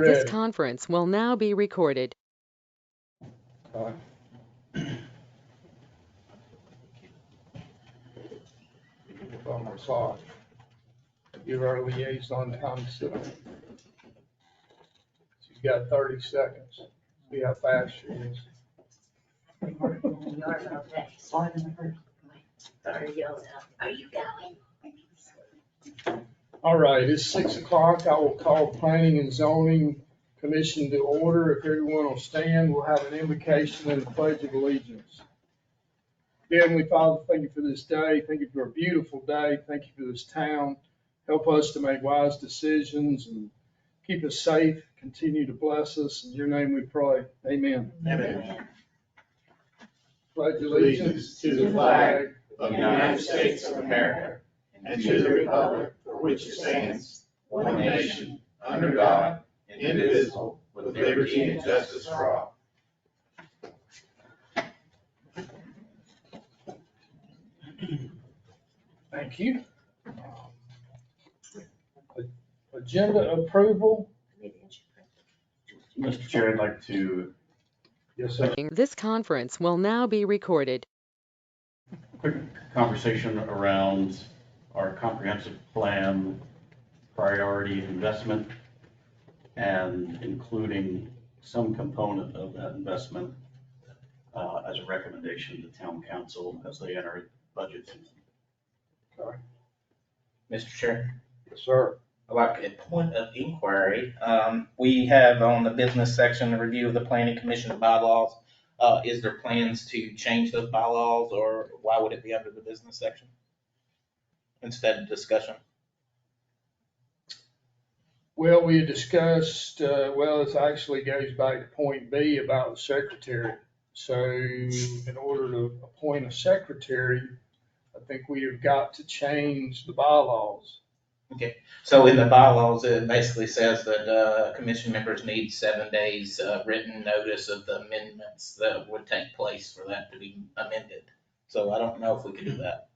This Ready. conference will now be recorded. All right. On the clock. Give our liaison time to sit. She's got 30 seconds. See how fast she is. All right, it's 6 o'clock. I will call Planning and Zoning Commission to order. If everyone will stand, we'll have an invocation and the Pledge of Allegiance. Dear Heavenly Father, thank you for this day. Thank you for a beautiful day. Thank you for this town. Help us to make wise decisions and keep us safe. Continue to bless us. In your name we pray. Amen. Amen. Pledge allegiance to the flag of the United States of America and to the republic for which it stands, one nation, under God, indivisible, with liberty and justice for all. Thank you. Agenda approval. Mr. Chair, I'd like to Yes, sir. This conference will now be recorded. quick conversation around our comprehensive plan priority investment and including some component of that investment as a recommendation to town council as they enter budget season. Okay. Mr. Chair, Yes, sir. I'd like a point of inquiry. We have on the business section, a review of the planning commission bylaws. Is there plans to change those bylaws, or why would it be under the business section instead of discussion? Well, we had discussed, it actually goes back to point B about the secretary. So in order to appoint a secretary, I think we have got to change the bylaws. Okay, so in the bylaws, it basically says that commission members need 7 days written notice of the amendments that would take place for that to be amended. So I don't know if we could do that.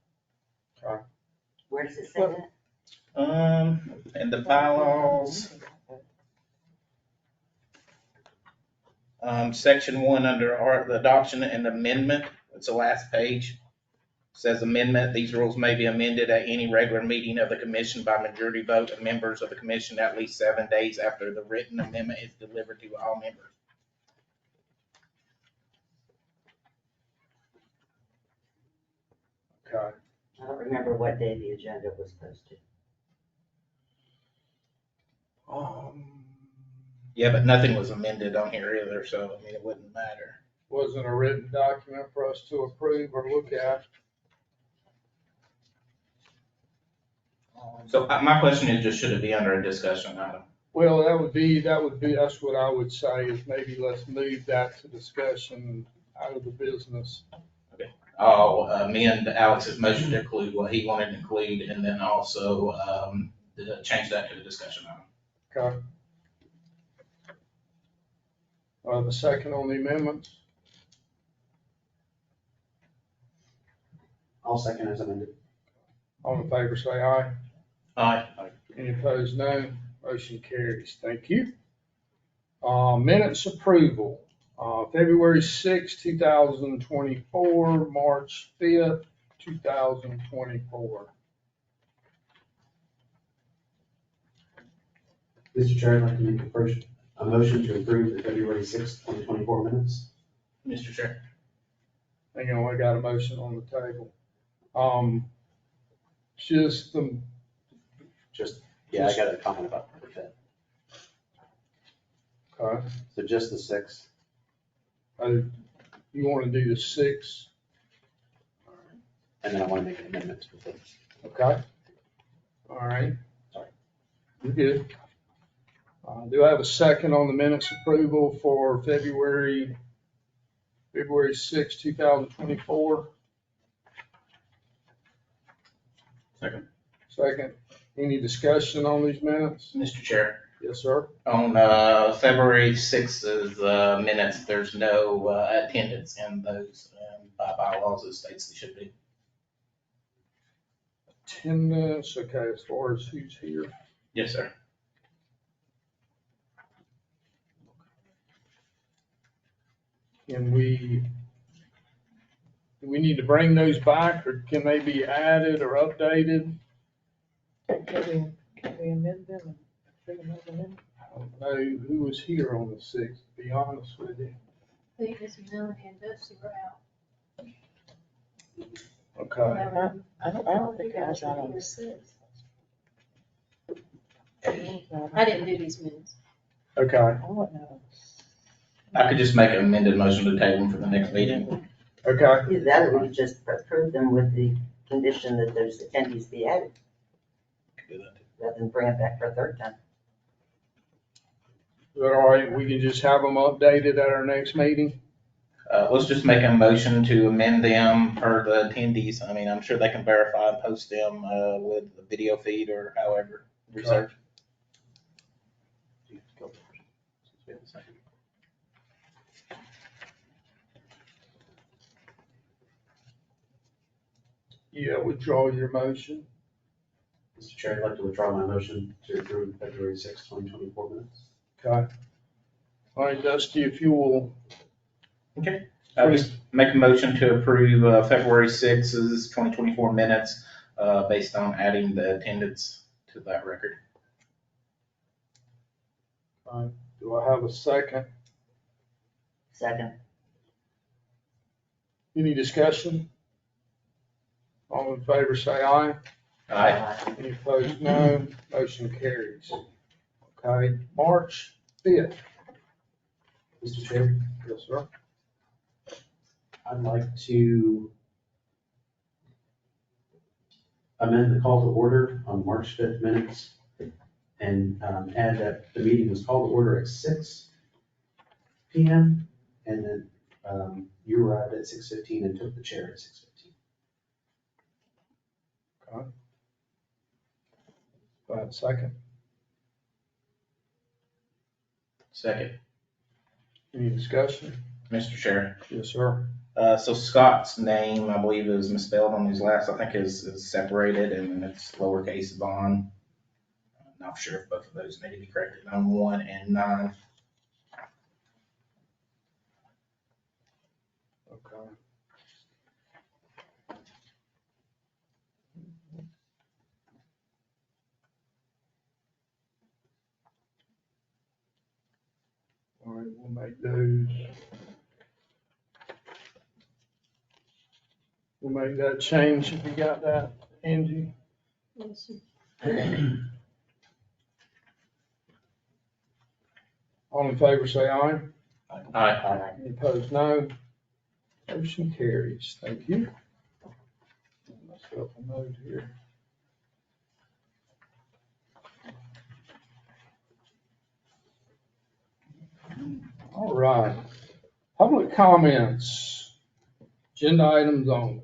Where does it say that? In the bylaws, section 1 under the adoption and amendment, it's the last page. Says amendment, these rules may be amended at any regular meeting of the commission by majority vote of members of the commission at least 7 days after the written amendment is delivered to all members. Okay. I don't remember what day the agenda was posted. Yeah, but nothing was amended on here either, so I mean, it wouldn't matter. Wasn't a written document for us to approve or look at. So my question is just, should it be under a discussion item? Well, that's what I would say is maybe let's move that to discussion out of the business. I'll amend Alex's motion to include what he wanted to include, and then also change that to the discussion item. Okay. The second on the amendments. I'll second as amended. All in favor, say aye. Aye. Any opposed, no. Motion carries. Thank you. Minutes approval. February 6, 2024, March 5th, 2024. Mr. Chair, I'd like to make a motion to approve the February 6th, 2024 minutes. Mr. Chair. Hang on, I got a motion on the table. I got a comment about the fifth. Okay. So just the 6th. You want to do the 6? And then I want to make an amendment to the 5th. Okay. All right. Sorry. You're good. Do I have a second on the minutes approval for February 6, 2024? Second. Second. Any discussion on these minutes? Mr. Chair. Yes, sir. On February 6th's minutes, there's no attendance in those. By bylaws, it states they should be. Attendance, okay, as far as who's here. Yes, sir. Can we, do we need to bring those back, or can they be added or updated? Can we amend them and bring them over in? I don't know who was here on the 6th, to be honest with you. I think Miss Melanie and Dusty were out. Okay, I don't think I was out on the sixth. I didn't do these minutes. okay, I wasn't out on the I could just make an amended motion to table them for the next meeting. okay. Either that or we could just approve them with the condition that those attendees be added, rather than bring it back for a third time. Is that all right? We can just have them updated at our next meeting? Let's just make a motion to amend them for the attendees. I mean, I'm sure they can verify and post them, with the video feed or however research. Yeah, withdraw your motion. Mr. Chair, I'd like to withdraw my motion to approve February 6, 2024 minutes. Okay. All right, Dusty, if you will, Okay. I'll just make a motion to approve, February 6th, 2024 minutes, based on adding the attendance to that record. do I have a second? Second. Any discussion? All in favor, say aye. Aye. Any opposed, no. Motion carries. Okay, March 5th. Mr. Chair, Yes, sir. I'd like to amend the call to order on March 5th minutes and add that the meeting was called to order at 6 PM, and then you arrived at 6:15 and took the chair at 6:15. Okay. Do I have a second? Second. Any discussion? Mr. Chair. Yes, sir. So Scott's name, I believe, is misspelled on his last, I think is separated, and it's lowercase Vaughn. I'm not sure if both of those need to be corrected on 1 and 9. Okay. All right, we'll make those. We'll make that change if you got that, Angie. Yes, sir. All in favor, say aye. Aye. Any opposed, no. Motion carries. Thank you. Myself a note here. All right. Public comments. Agenda items only.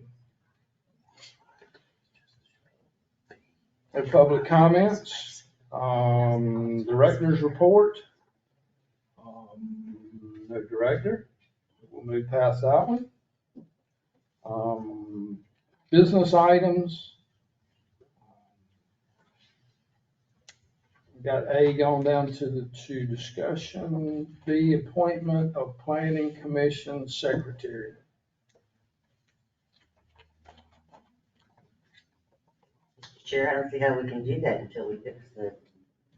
No public comments. Director's report. No director. We'll move past that one. Business items. We got A going down to discussion. B, appointment of planning commission secretary. Chair, I don't see how we can do that until we fix the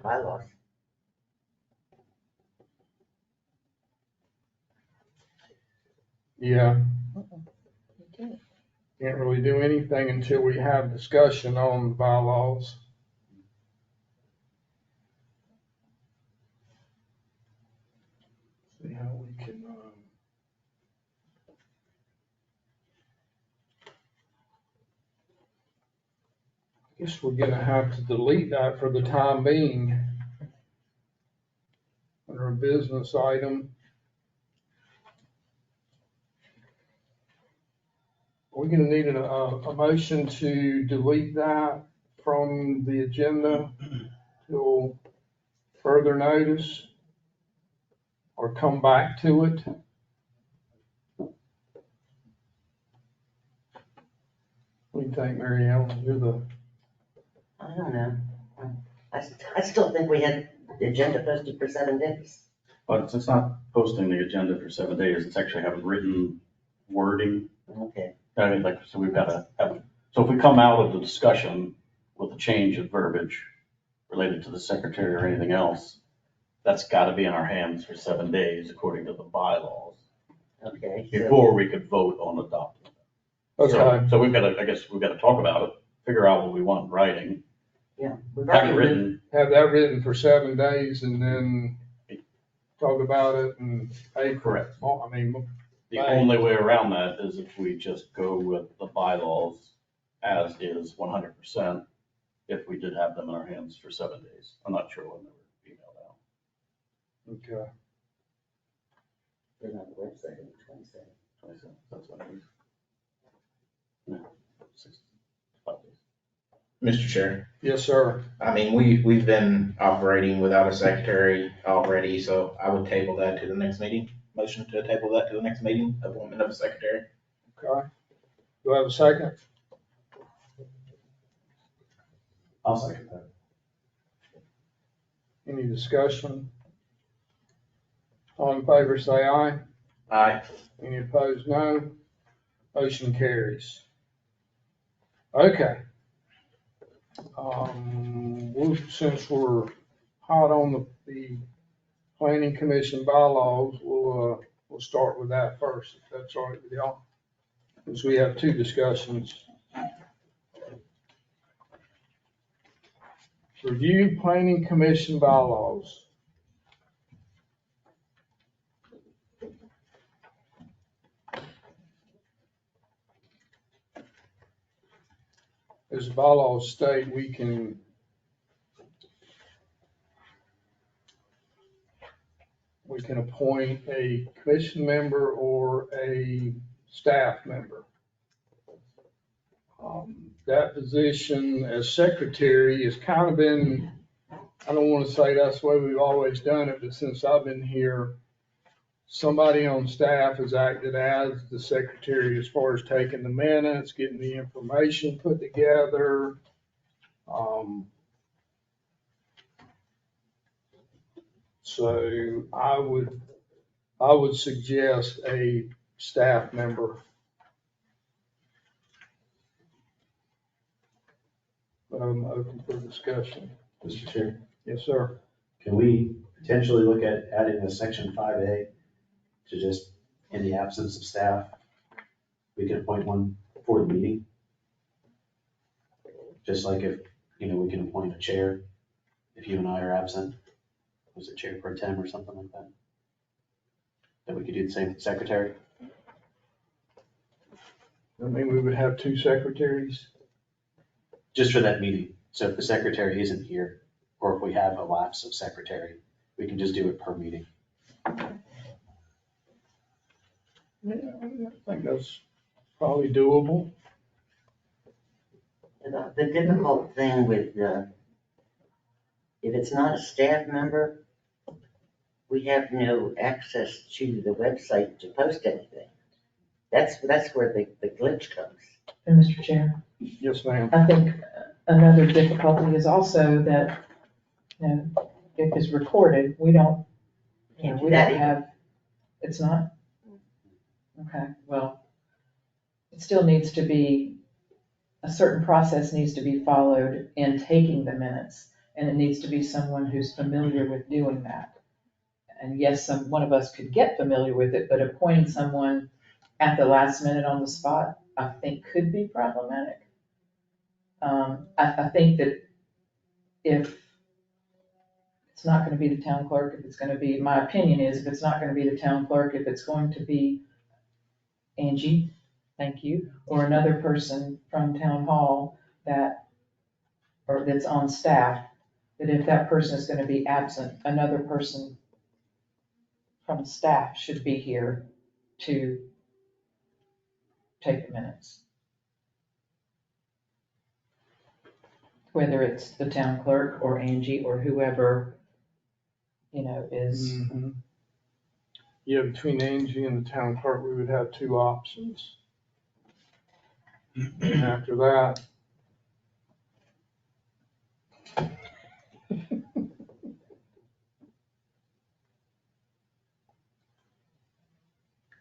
bylaws. Yeah, Okay. can't really do anything until we have discussion on the bylaws. See how we can, I guess we're gonna have to delete that for the time being. Under a business item. We're gonna need a motion to delete that from the agenda till further notice, or come back to it. What do you think, Mary Ellen? You're the, I don't know. I still think we had the agenda posted for 7 days. But it's not posting the agenda for 7 days, it's actually having written wording. Okay, I mean, like, so we've got to have, so if we come out of the discussion with a change of verbiage related to the secretary or anything else, that's got to be in our hands for 7 days according to the bylaws, okay. before we could vote on adopting. Okay, So we've got to, I guess we've got to talk about it, figure out what we want in writing, Yeah. We've have it already written. have that written for 7 days and then talk about it in April. Correct. Well, I mean, The Right. only way around that is if we just go with the bylaws as is 100%, if we did have them in our hands for 7 days. I'm not sure when they were emailed out. okay. They're on the website on the 27th. 27, that's what it is. No, 5 days. Mr. Chair, Yes, sir. I mean, we've been operating without a secretary already, so I would table that to the next meeting. Motion to table that to the next meeting, appointment of a secretary. Okay. Do I have a second? I'll second that. Any discussion? All in favor, say aye. Aye. Any opposed, no. Motion carries. Okay. Since we're hot on the planning commission bylaws, we'll start with that first, if that's all right with y'all. Because we have 2 discussions. Review planning commission bylaws. As the bylaws state, we can appoint a commission member or a staff member. That position as secretary has kind of been, I don't want to say that's the way we've always done it, but since I've been here, somebody on staff has acted as the secretary as far as taking the minutes, getting the information put together. So I would suggest a staff member. But I'm open for discussion. Mr. Chair, Yes, sir. can we potentially look at adding a section 5A to just, in the absence of staff, we can appoint one for the meeting? Just like if, we can appoint a chair if you and I are absent. Was it chair pro tem or something like that? That we could do the same with the secretary? I mean, we would have 2 secretaries. Just for that meeting. So if the secretary isn't here, or if we have a lapse of secretary, we can just do it per meeting. Yeah, I think that's probably doable. The difficult thing with, if it's not a staff member, we have no access to the website to post anything. That's where the glitch comes. And Mr. Chair, Yes, ma'am. I think another difficulty is also that, if it's recorded, we don't have, it's not? Okay, well, it still needs to be, a certain process needs to be followed in taking the minutes, and it needs to be someone who's familiar with doing that. And yes, one of us could get familiar with it, but appointing someone at the last minute on the spot, I think could be problematic. I think that if it's not gonna be the town clerk, if it's gonna be, my opinion is, if it's not gonna be the town clerk, if it's going to be Angie, thank you, or another person from town hall or that's on staff, that if that person is gonna be absent, another person from staff should be here to take the minutes. Whether it's the town clerk or Angie or whoever, is, Mhm. Yeah, between Angie and the town clerk, we would have 2 options. And after that.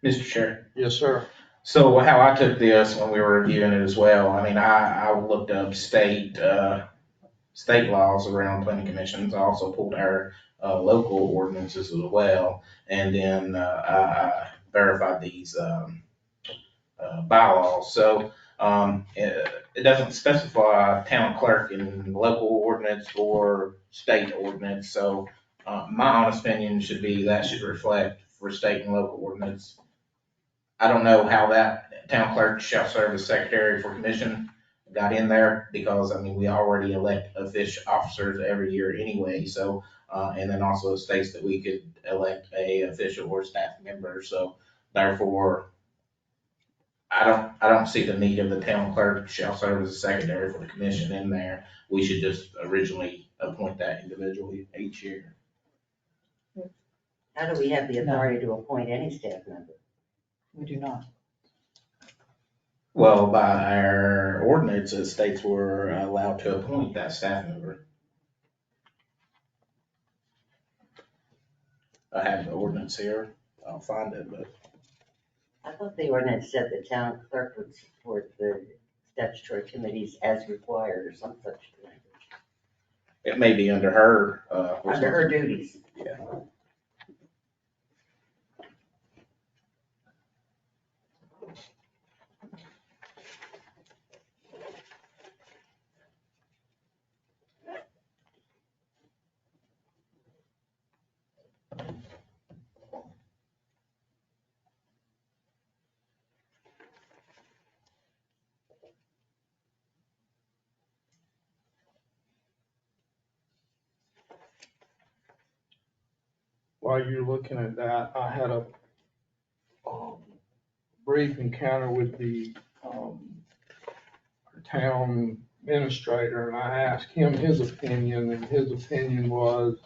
Mr. Chair. Yes, sir. So how I took this when we were reviewing it as well, I mean, I looked up state laws around planning commissions. I also pulled our local ordinances as well. And then I verified these bylaws. So it doesn't specify town clerk in local ordinance or state ordinance. So my honest opinion should be that should reflect for state and local ordinance. I don't know how that town clerk shall serve as secretary for commission got in there, because I mean, we already elect official officers every year anyway. So, and then also it states that we could elect a official or staff member. So therefore, I don't see the need of the town clerk shall serve as a secretary for the commission in there. We should just originally appoint that individually each year. How do we have the authority to appoint any staff member? We do not. Well, by our ordinance, it states we're allowed to appoint that staff member. I have the ordinance here. I'll find it, but I thought the ordinance said the town clerk would support the statutory committees as required or some such language. it may be under her. Under her duties. Yeah. While you're looking at that, I had a brief encounter with the our town administrator, and I asked him his opinion, and his opinion was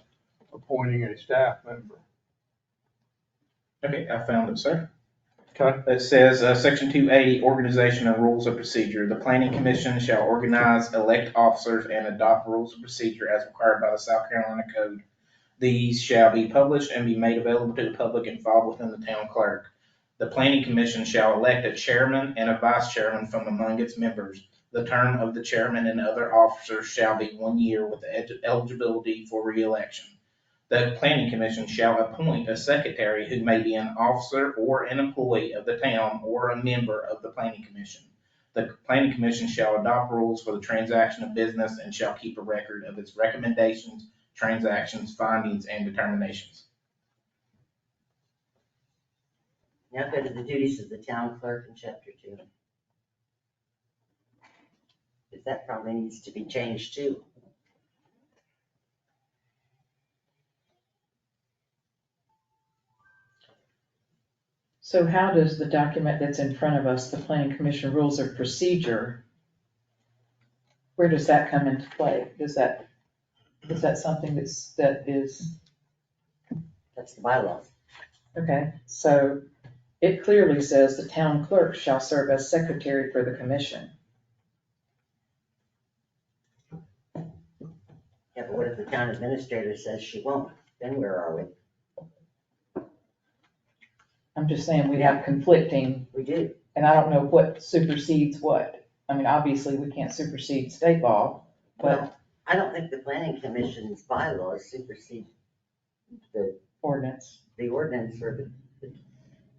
appointing a staff member. Okay, I found it, sir. Okay. It says, section 280, organization and rules of procedure. The planning commission shall organize, elect officers, and adopt rules of procedure as required by the South Carolina Code. These shall be published and be made available to the public and filed within the town clerk. The planning commission shall elect a chairman and a vice chairman from among its members. The term of the chairman and other officers shall be 1 year with eligibility for re-election. The planning commission shall appoint a secretary who may be an officer or an employee of the town or a member of the planning commission. The planning commission shall adopt rules for the transaction of business and shall keep a record of its recommendations, transactions, findings, and determinations. Now go to the duties of the town clerk in chapter 2. Because that probably needs to be changed too. So how does the document that's in front of us, the planning commission rules of procedure, where does that come into play? Is that something that is, That's the bylaws. okay, so it clearly says the town clerk shall serve as secretary for the commission. Yeah, but what if the town administrator says she won't? Then where are we? I'm just saying we have conflicting, We do. and I don't know what supersedes what. I mean, obviously, we can't supersede state law, but Well, I don't think the planning commission's bylaws supersede the ordinance. ordinance or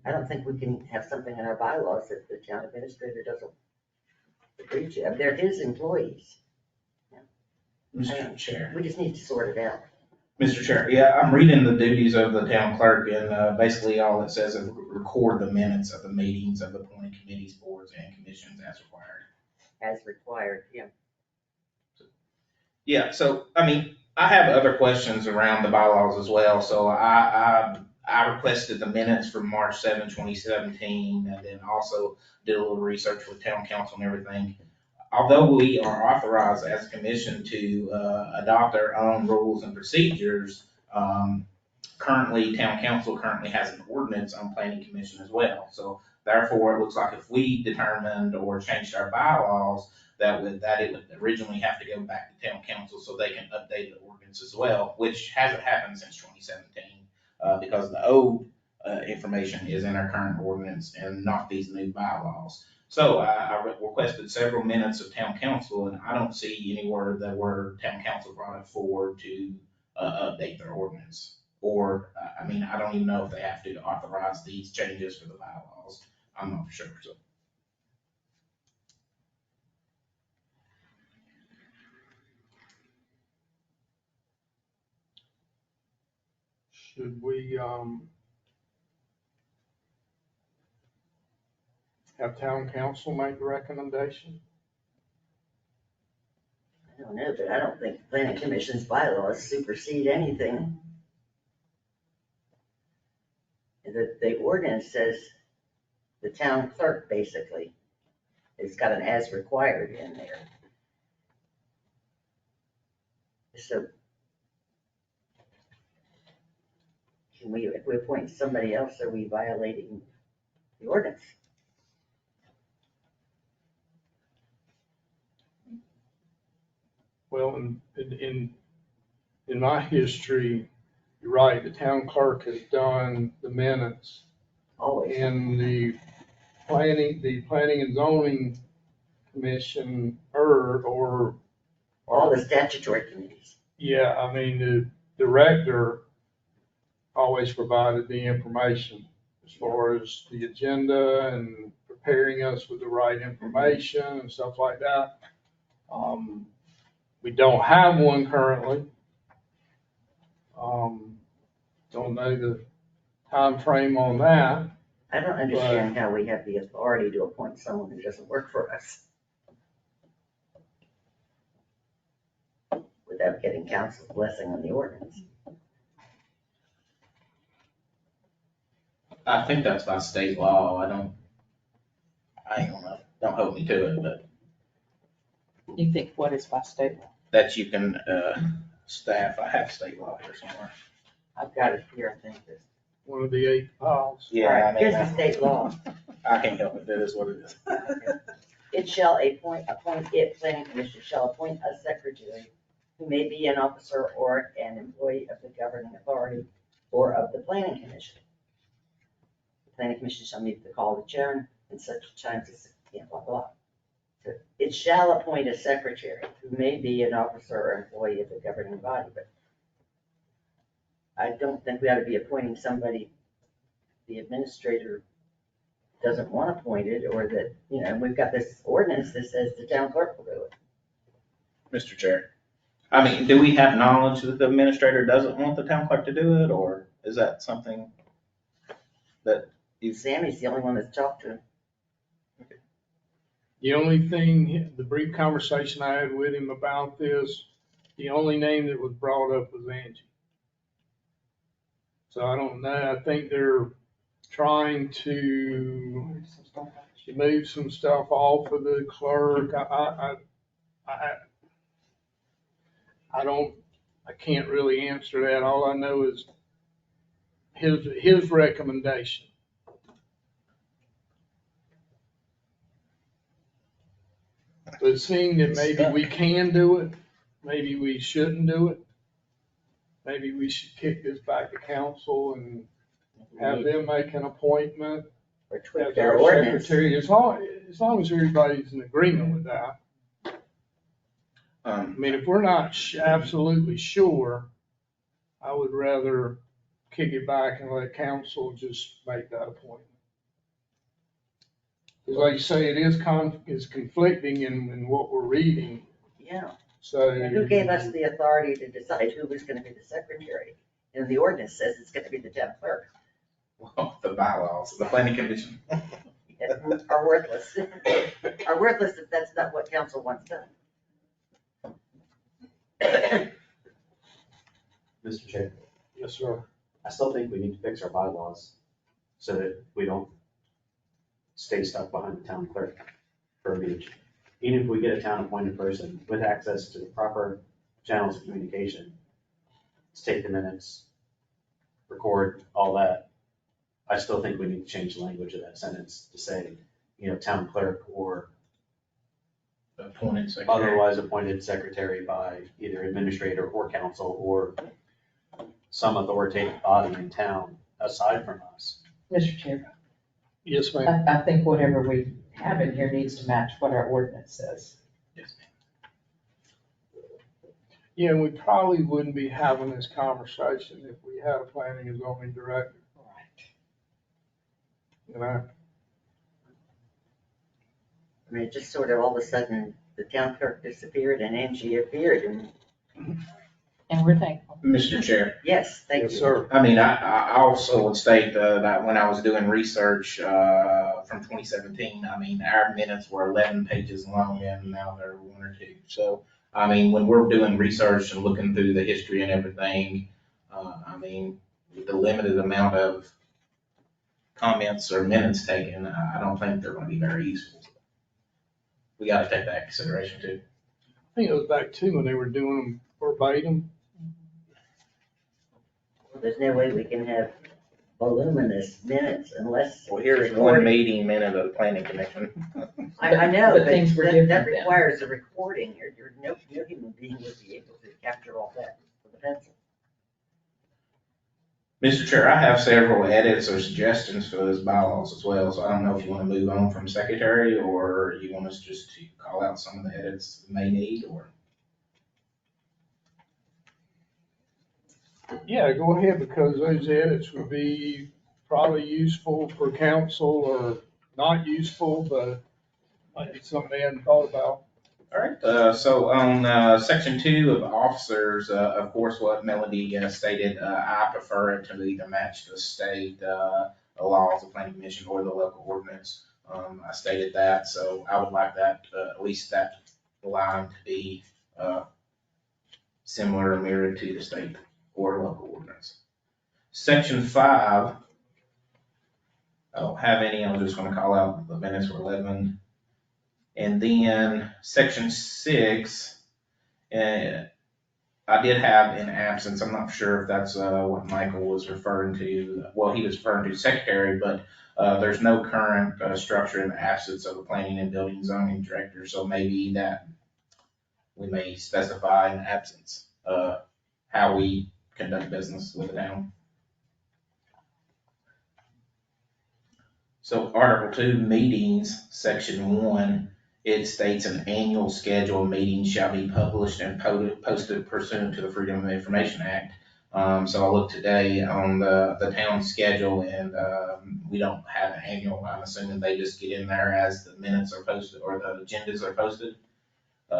I don't think we can have something in our bylaws that the town administrator doesn't agree to. They're his employees. Mr. Chair. We just need to sort it out. Mr. Chair, yeah, I'm reading the duties of the town clerk, and basically all it says is record the minutes of the meetings of the appointed committees, boards, and commissions as required. As required, yeah. Yeah, so, I mean, I have other questions around the bylaws as well, so I requested the minutes from March 7, 2017, and then also did a little research with town council and everything. Although we are authorized as a commission to adopt our own rules and procedures, currently, town council currently has an ordinance on planning commission as well. So therefore, it looks like if we determined or changed our bylaws, that it would originally have to go back to town council so they can update the ordinance as well, which hasn't happened since 2017, because the old information is in our current ordinance and not these new bylaws. So I requested several minutes of town council, and I don't see anywhere that where town council brought it forward to update their ordinance. Or, I mean, I don't even know if they have to authorize these changes for the bylaws. I'm not sure, so. Should we, have town council make the recommendation? I don't know, but I don't think the planning commission's bylaws supersede anything. The ordinance says the town clerk basically has got an as required in there. So can we, if we appoint somebody else, are we violating the ordinance? Well, in my history, you're right, the town clerk has done the minutes. Always. And the planning and zoning commission, or. All the statutory committees. Yeah, I mean, the director always provided the information as far as the agenda and preparing us with the right information and stuff like that. We don't have one currently. Don't know the time frame on that. I don't understand how we have the authority to appoint someone who doesn't work for us without getting council's blessing on the ordinance. I think that's by state law. I ain't gonna, don't hold me to it, but You think what is by state law? that you can, staff, I have state law here somewhere. I've got it here, I think this. One of the 8 files. Yeah, I Here's the mean, state law. I can't help it, that is what it is. It shall appoint, planning commission shall appoint a secretary who may be an officer or an employee of the governing authority or of the planning commission. The planning commission shall meet the call of the chairman in such times as, blah, blah. So it shall appoint a secretary who may be an officer or employee of the governing body, but I don't think we ought to be appointing somebody the administrator doesn't want appointed, or that, we've got this ordinance that says the town clerk will do it. Mr. Chair, I mean, do we have knowledge that the administrator doesn't want the town clerk to do it, or is that something that Sammy's the only one that's talked to him. The only thing, the brief conversation I had with him about this, the only name that was brought up was Angie. So I don't know, I think they're trying to move some stuff off of the clerk. I can't really answer that. All I know is his recommendation. But seeing that maybe we can do it, maybe we shouldn't do it. Maybe we should kick this back to council and have them make an appointment Or tweak as their our ordinance. secretary, as long as everybody's in agreement with that. I mean, if we're not absolutely sure, I would rather kick it back and let council just make that appointment. Because like you say, it is conflicting in what we're reading, Yeah, so. and who gave us the authority to decide who was gonna be the secretary? And the ordinance says it's gonna be the town clerk. well, the bylaws, the planning commission. Are worthless. Are worthless if that's not what council wants done. Mr. Chair, Yes, sir. I still think we need to fix our bylaws so that we don't stay stuck behind the town clerk verbiage. Even if we get a town appointed person with access to the proper channels of communication, let's take the minutes, record all that. I still think we need to change the language of that sentence to say, town clerk or Appointed secretary. otherwise appointed secretary by either administrator or council or some authoritative body in town aside from us. Mr. Chair, Yes, ma'am. I think whatever we have in here needs to match what our ordinance says. Yes, ma'am. Yeah, we probably wouldn't be having this conversation if we had a planning and zoning director, you know? I mean, it just sort of all of a sudden, the town clerk disappeared and Angie appeared, and And we're thankful. Mr. Chair. yes, thank you. Yes, sir. I mean, I also would state that when I was doing research from 2017, I mean, our minutes were 11 pages long and now they're 1 or 2. So, I mean, when we're doing research and looking through the history and everything, I mean, with the limited amount of comments or minutes taken, I don't think they're going to be very useful. We got to take that into consideration too. I think it was back too when they were doing them verbatim. There's no way we can have voluminous minutes unless. Well, here's one meeting minute of the planning commission. I know, But but things were that different then. requires a recording, or no human being would be able to capture all that with a pencil. Mr. Chair, I have several edits or suggestions for those bylaws as well, so I don't know if you want to move on from secretary or you want us just to call out some of the edits we may need or. Yeah, go ahead, because those edits would be probably useful for council or not useful, but might be something they hadn't thought about. All right, so on section 2 of officers, of course, what Melody stated, I prefer it to either match the state laws, the planning commission, or the local ordinance. I stated that, so I would like that, at least that line to be similar or mirrored to the state or local ordinance. Section 5, I don't have any, I'm just gonna call out the minutes for 11. And then section 6, I did have in absence, I'm not sure if that's what Michael was referring to. Well, he was referring to secretary, but there's no current structure in the absence of a planning and building zoning director, so maybe that we may specify in absence how we conduct business with the town. So Article 2, meetings, section 1, it states an annual schedule of meetings shall be published and posted pursuant to the Freedom of Information Act. So I looked today on the town schedule and we don't have an annual. I'm assuming they just get in there as the minutes are posted or the agendas are posted.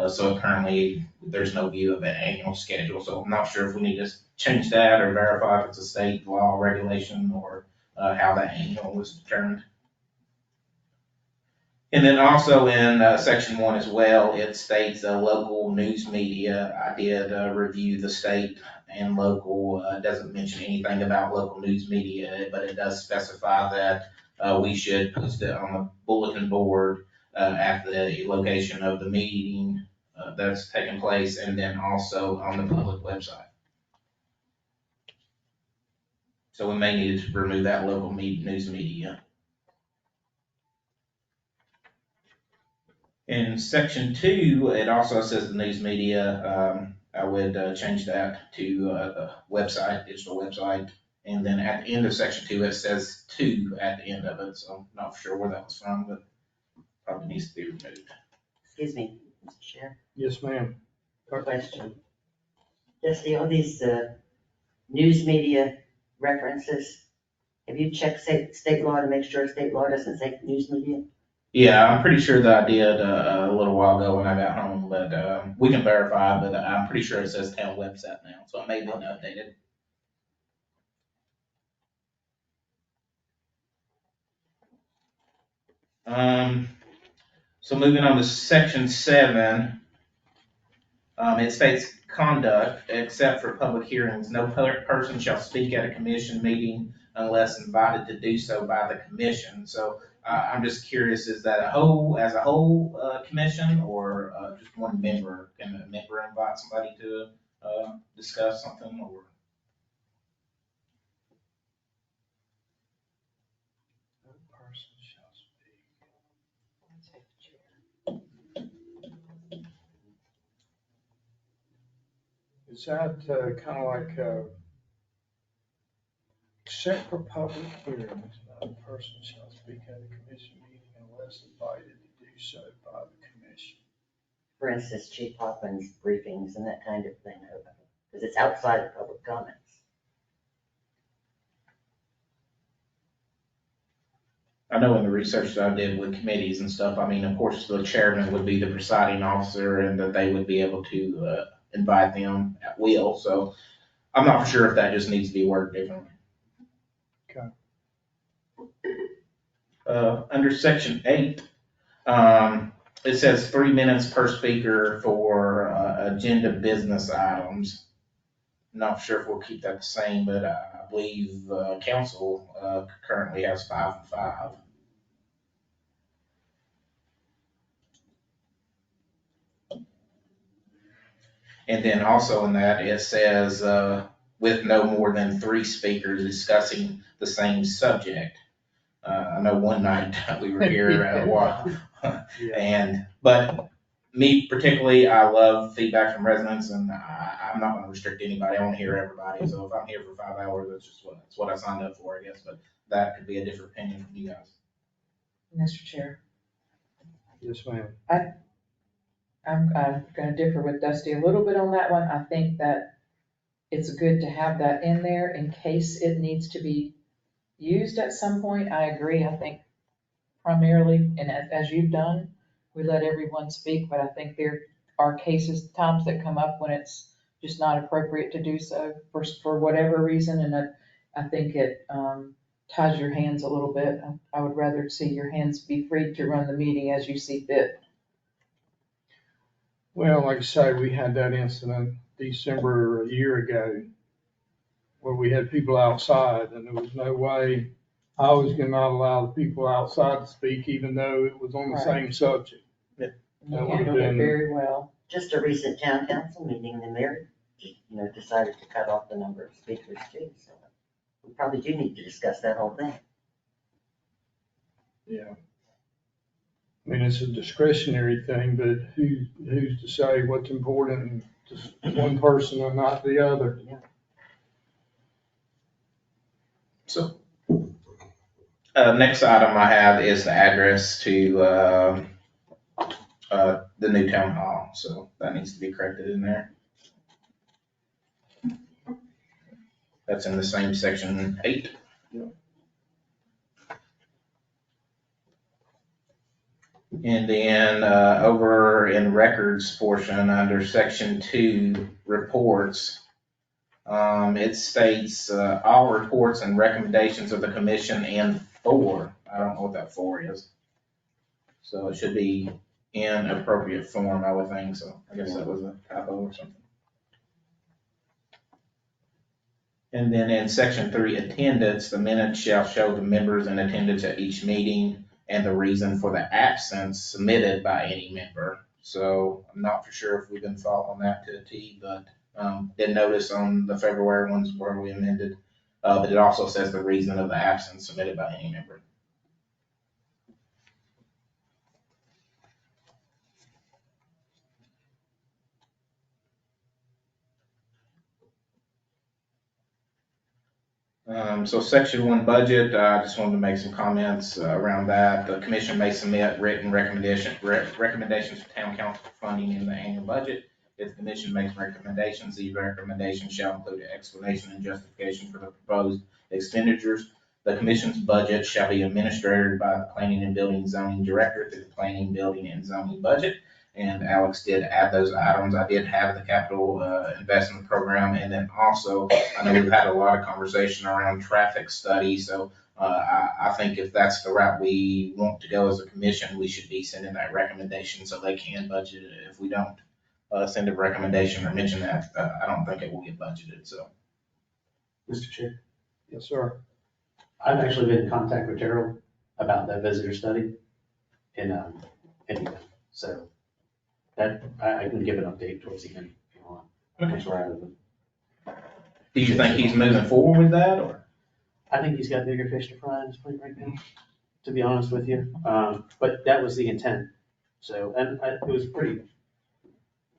So currently there's no view of an annual schedule. So I'm not sure if we need to change that or verify if it's a state law regulation or how that annual was determined. And then also in section 1 as well, it states local news media. I did review the state and local, doesn't mention anything about local news media, but it does specify that we should post it on the bulletin board at the location of the meeting that's taking place, and then also on the public website. So we may need to remove that local news media. In section 2, it also says the news media. I would change that to the website, digital website. And then at the end of section 2, it says 2 at the end of it. So I'm not sure where that was from, but probably needs to be removed. Excuse me, Mr. Chair, Yes, ma'am. question. Jesse, all these news media references, have you checked state law to make sure state law doesn't say news media? Yeah, I'm pretty sure that I did a little while ago when I got home, but we can verify, but I'm pretty sure it says town website now, so it may have been updated. So moving on to section 7, it states conduct, except for public hearings, no person shall speak at a commission meeting unless invited to do so by the commission. So I'm just curious, is that as a whole commission or just one member? Can a member invite somebody to discuss something or? Is that kind of like set for public hearings, no person shall speak at a commission meeting unless invited to do so by the commission. For instance, Chief Hopkins briefings and that kind of thing, because it's outside of public comments. I know in the research that I did with committees and stuff, I mean, of course, the chairman would be the presiding officer and that they would be able to invite them at will. So I'm not for sure if that just needs to be worded differently. Okay. Under section 8, it says 3 minutes per speaker for agenda business items. Not sure if we'll keep that the same, but I believe council currently has 5 and 5. And then also in that, it says with no more than 3 speakers discussing the same subject. I know one night we were here a while, but me particularly, I love feedback from residents, and I'm not going to restrict anybody. I want to hear everybody. So if I'm here for 5 hours, that's what I signed up for, I guess. But that could be a different opinion from you guys. Mr. Chair, Yes, ma'am. I'm gonna differ with Dusty a little bit on that one. I think that it's good to have that in there in case it needs to be used at some point. I agree. I think primarily, and as you've done, we let everyone speak, but I think there are times that come up when it's just not appropriate to do so for whatever reason, and I think it ties your hands a little bit. I would rather see your hands be free to run the meeting as you see fit. Well, like I say, we had that incident December a year ago where we had people outside and there was no way I was gonna not allow the people outside to speak even though it was on the Right. same subject. You That would've handled it been- very well. Just a recent town council meeting, the mayor, decided to cut off the number of speakers too, so we probably do need to discuss that whole thing. Yeah. I mean, it's a discretionary thing, but who's to say what's important and just one person and not the other? So, next item I have is the address to the new town hall. So that needs to be corrected in there. That's in the same section 8. And then over in records portion, under section 2, reports, it states all reports and recommendations of the commission and 4. I don't know what that 4 is. So it should be in appropriate form, I would think. So I guess that was a typo or something. And then in section 3, attendance, the minutes shall show the members in attendance at each meeting and the reason for the absence submitted by any member. So I'm not for sure if we've been following that to a T, but did notice on the February ones where we amended, but it also says the reason of the absence submitted by any member. So section 1 budget, I just wanted to make some comments around that. The commission may submit written recommendations to town council for funding in the annual budget. If the commission makes recommendations, these recommendations shall include an explanation and justification for the proposed expenditures. The commission's budget shall be administered by the planning and building zoning director through the planning, building, and zoning budget. And Alex did add those items. I did have the capital investment program. And then also, I know we've had a lot of conversation around traffic study. So I think if that's the route we want to go as a commission, we should be sending that recommendation so they can budget it. If we don't send a recommendation or mention that, I don't think it will get budgeted, so. Mr. Chair, Yes, sir. I've actually been in contact with Gerald about that visitor study in Indiana. So that, I can give an update towards the end if you want. Once we're out of it. Do you think he's moving forward with that, or? I think he's got bigger fish to fry in his plate right now, to be honest with you. But that was the intent. So, and it was pretty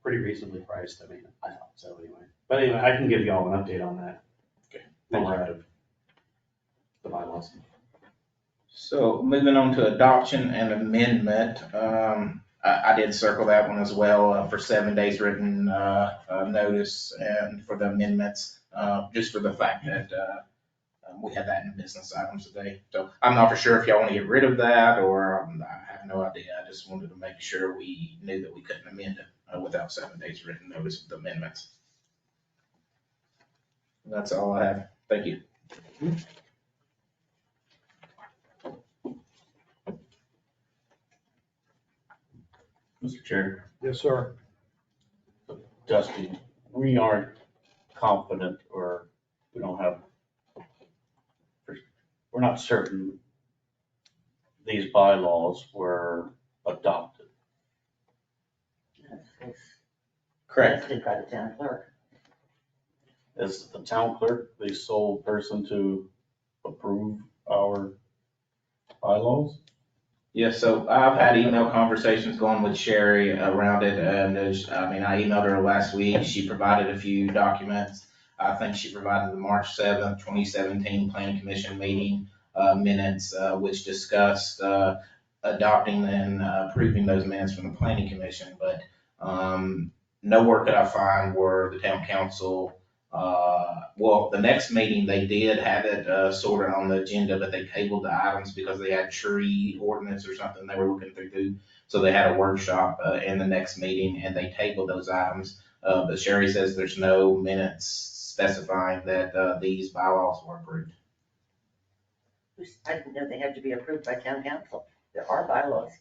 reasonably priced. I mean, I thought so anyway. But anyway, I can give y'all an update on that. Okay. When we're out of Awesome. So moving on to adoption and amendment, I did circle that one as well for 7 days written notice and for the amendments, just for the fact that we had that in business items today. So I'm not for sure if y'all want to get rid of that or I have no idea. I just wanted to make sure we knew that we couldn't amend it without 7 days written notice of the amendments. That's all I have. Thank you. Mr. Chair, Yes, sir. Dusty, we aren't confident or we don't have, we're not certain these bylaws were adopted. Correct. Drafted by the town clerk. Is the town clerk the sole person to approve our bylaws? Yes, so I've had email conversations going with Sherry around it, and I emailed her last week. She provided a few documents. I think she provided the March 7th, 2017 Planning Commission meeting minutes, which discussed adopting and approving those minutes from the Planning Commission, but nowhere could I find where the town council, well, the next meeting, they did have it sort of on the agenda, but they tabled the items because they had tree ordinance or something they were looking through. So they had a workshop in the next meeting and they tabled those items. But Sherry says there's no minutes specifying that these bylaws were approved. I didn't know they had to be approved by town council. There are bylaws.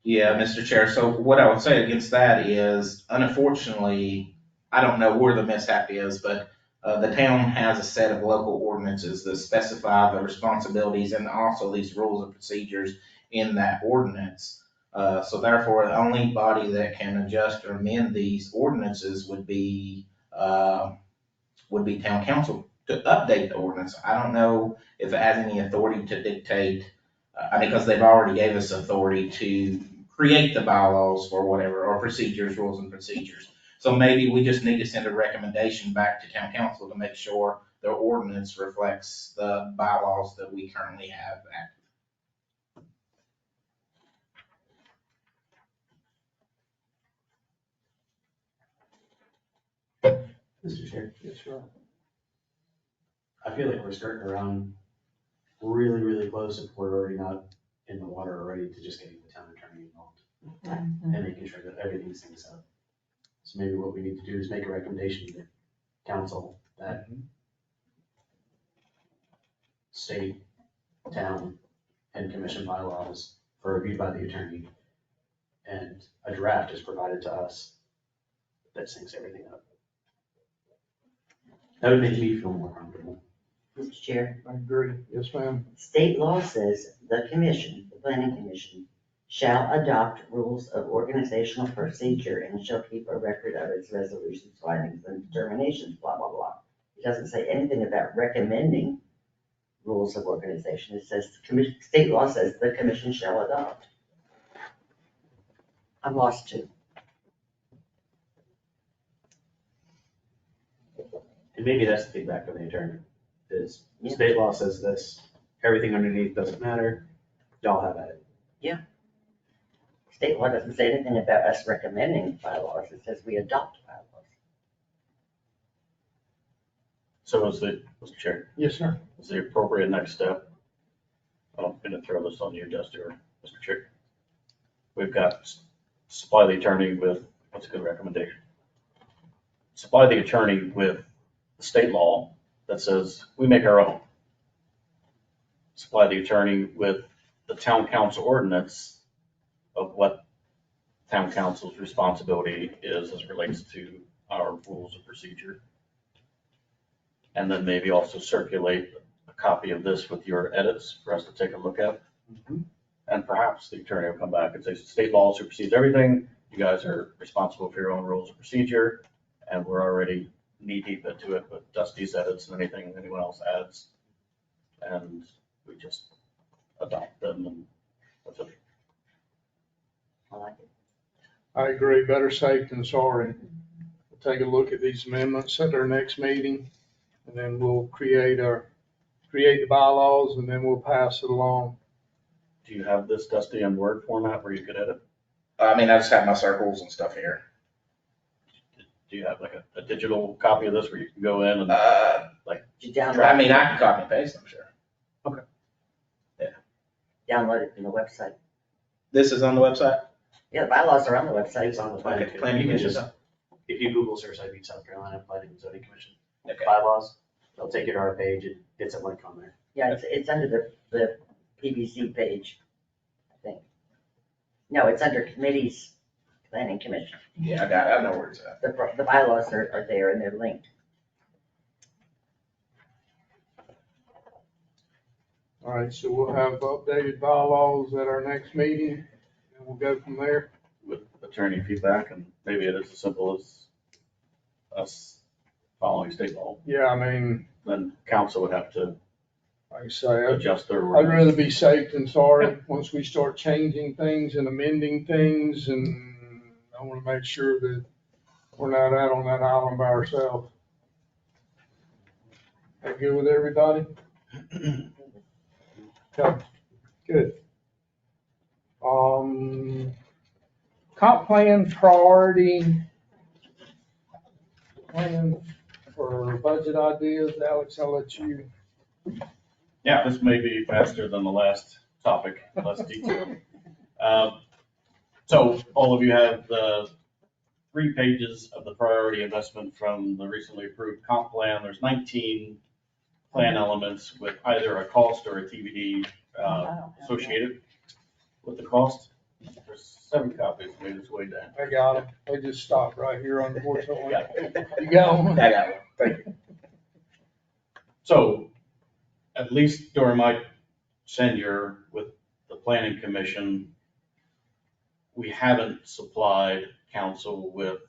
Yeah, Mr. Chair. So what I would say against that is, unfortunately, I don't know where the mishap is, but the town has a set of local ordinances that specify the responsibilities and also these rules and procedures in that ordinance. So therefore, the only body that can adjust or amend these ordinances would be town council to update the ordinance. I don't know if it has any authority to dictate, because they've already gave us authority to create the bylaws for whatever, or procedures, rules and procedures. So maybe we just need to send a recommendation back to town council to make sure their ordinance reflects the bylaws that we currently have active. Mr. Chair, Yes, sir. I feel like we're skirting around really, really close if we're already not in the water already to just getting the town attorney involved and making sure that everything syncs up. So maybe what we need to do is make a recommendation to council that state, town, and commission bylaws are reviewed by the attorney, and a draft is provided to us that syncs everything up. That would make me feel more comfortable. Mr. Chair, I agree. Yes, ma'am. state law says the commission, the planning commission, shall adopt rules of organizational procedure and shall keep a record of its resolutions, findings, and determinations, blah, blah, blah. It doesn't say anything about recommending rules of organization. It says, state law says the commission shall adopt. I'm lost too. And maybe that's the feedback from the attorney, is state law says this, everything underneath doesn't matter, y'all have at it. State law doesn't say anything about us recommending bylaws. It says we adopt bylaws. So Mr. Chair, Yes, sir. is the appropriate next step? I'm gonna throw this on you, Dusty, or Mr. Chair. We've got supply the attorney with, what's a good recommendation? Supply the attorney with the state law that says we make our own. Supply the attorney with the town council ordinance of what town council's responsibility is as it relates to our rules of procedure. And then maybe also circulate a copy of this with your edits for us to take a look at. And perhaps the attorney will come back and say, state law supersedes everything. You guys are responsible for your own rules of procedure. And we're already knee deep into it with Dusty's edits and anything anyone else adds. And we just adopt them and that's it. I like it. I agree. Better safe than sorry. We'll take a look at these amendments at our next meeting, and then we'll create create the bylaws, and then we'll pass it along. Do you have this, Dusty, in Word format where you could edit? I mean, I just have my circles and stuff here. Do you have like a digital copy of this where you can go in and, Did you download? I mean, I can copy and paste, I'm sure. Download it from the website. This is on the website? Yeah, the bylaws are on the website. It's on the Okay, planning. planning You can commission. just, if you Google search Side Beach, South Carolina Planning and Zoning Commission Okay. bylaws, they'll take you to our page and it's a link on there. Yeah, it's under the PBC page, I think. No, it's under committees, planning commission. Yeah, I got it, I know where it's at. The bylaws are there and they're linked. All right, so we'll have updated bylaws at our next meeting, and we'll go from there. with attorney feedback, and maybe it is as simple as us following state law, Yeah, I mean, then council would have to like I say, adjust their I'd ordinance. rather be safe than sorry. Once we start changing things and amending things, and I want to make sure that we're not out on that island by ourselves. That good with everybody? Okay, good. Comp plan priority plan for budget ideas. Alex, I'll let you. Yeah, this may be faster than the last topic, less detailed. So all of you have the 3 pages of the priority investment from the recently approved comp plan. There's 19 plan elements with either a cost or a TBD associated with the cost. There's 7 copies made its way down. I got them. They just stopped right here, unfortunately. Yeah. You got them? I got it, thank you. So at least during my tenure with the planning commission, we haven't supplied council with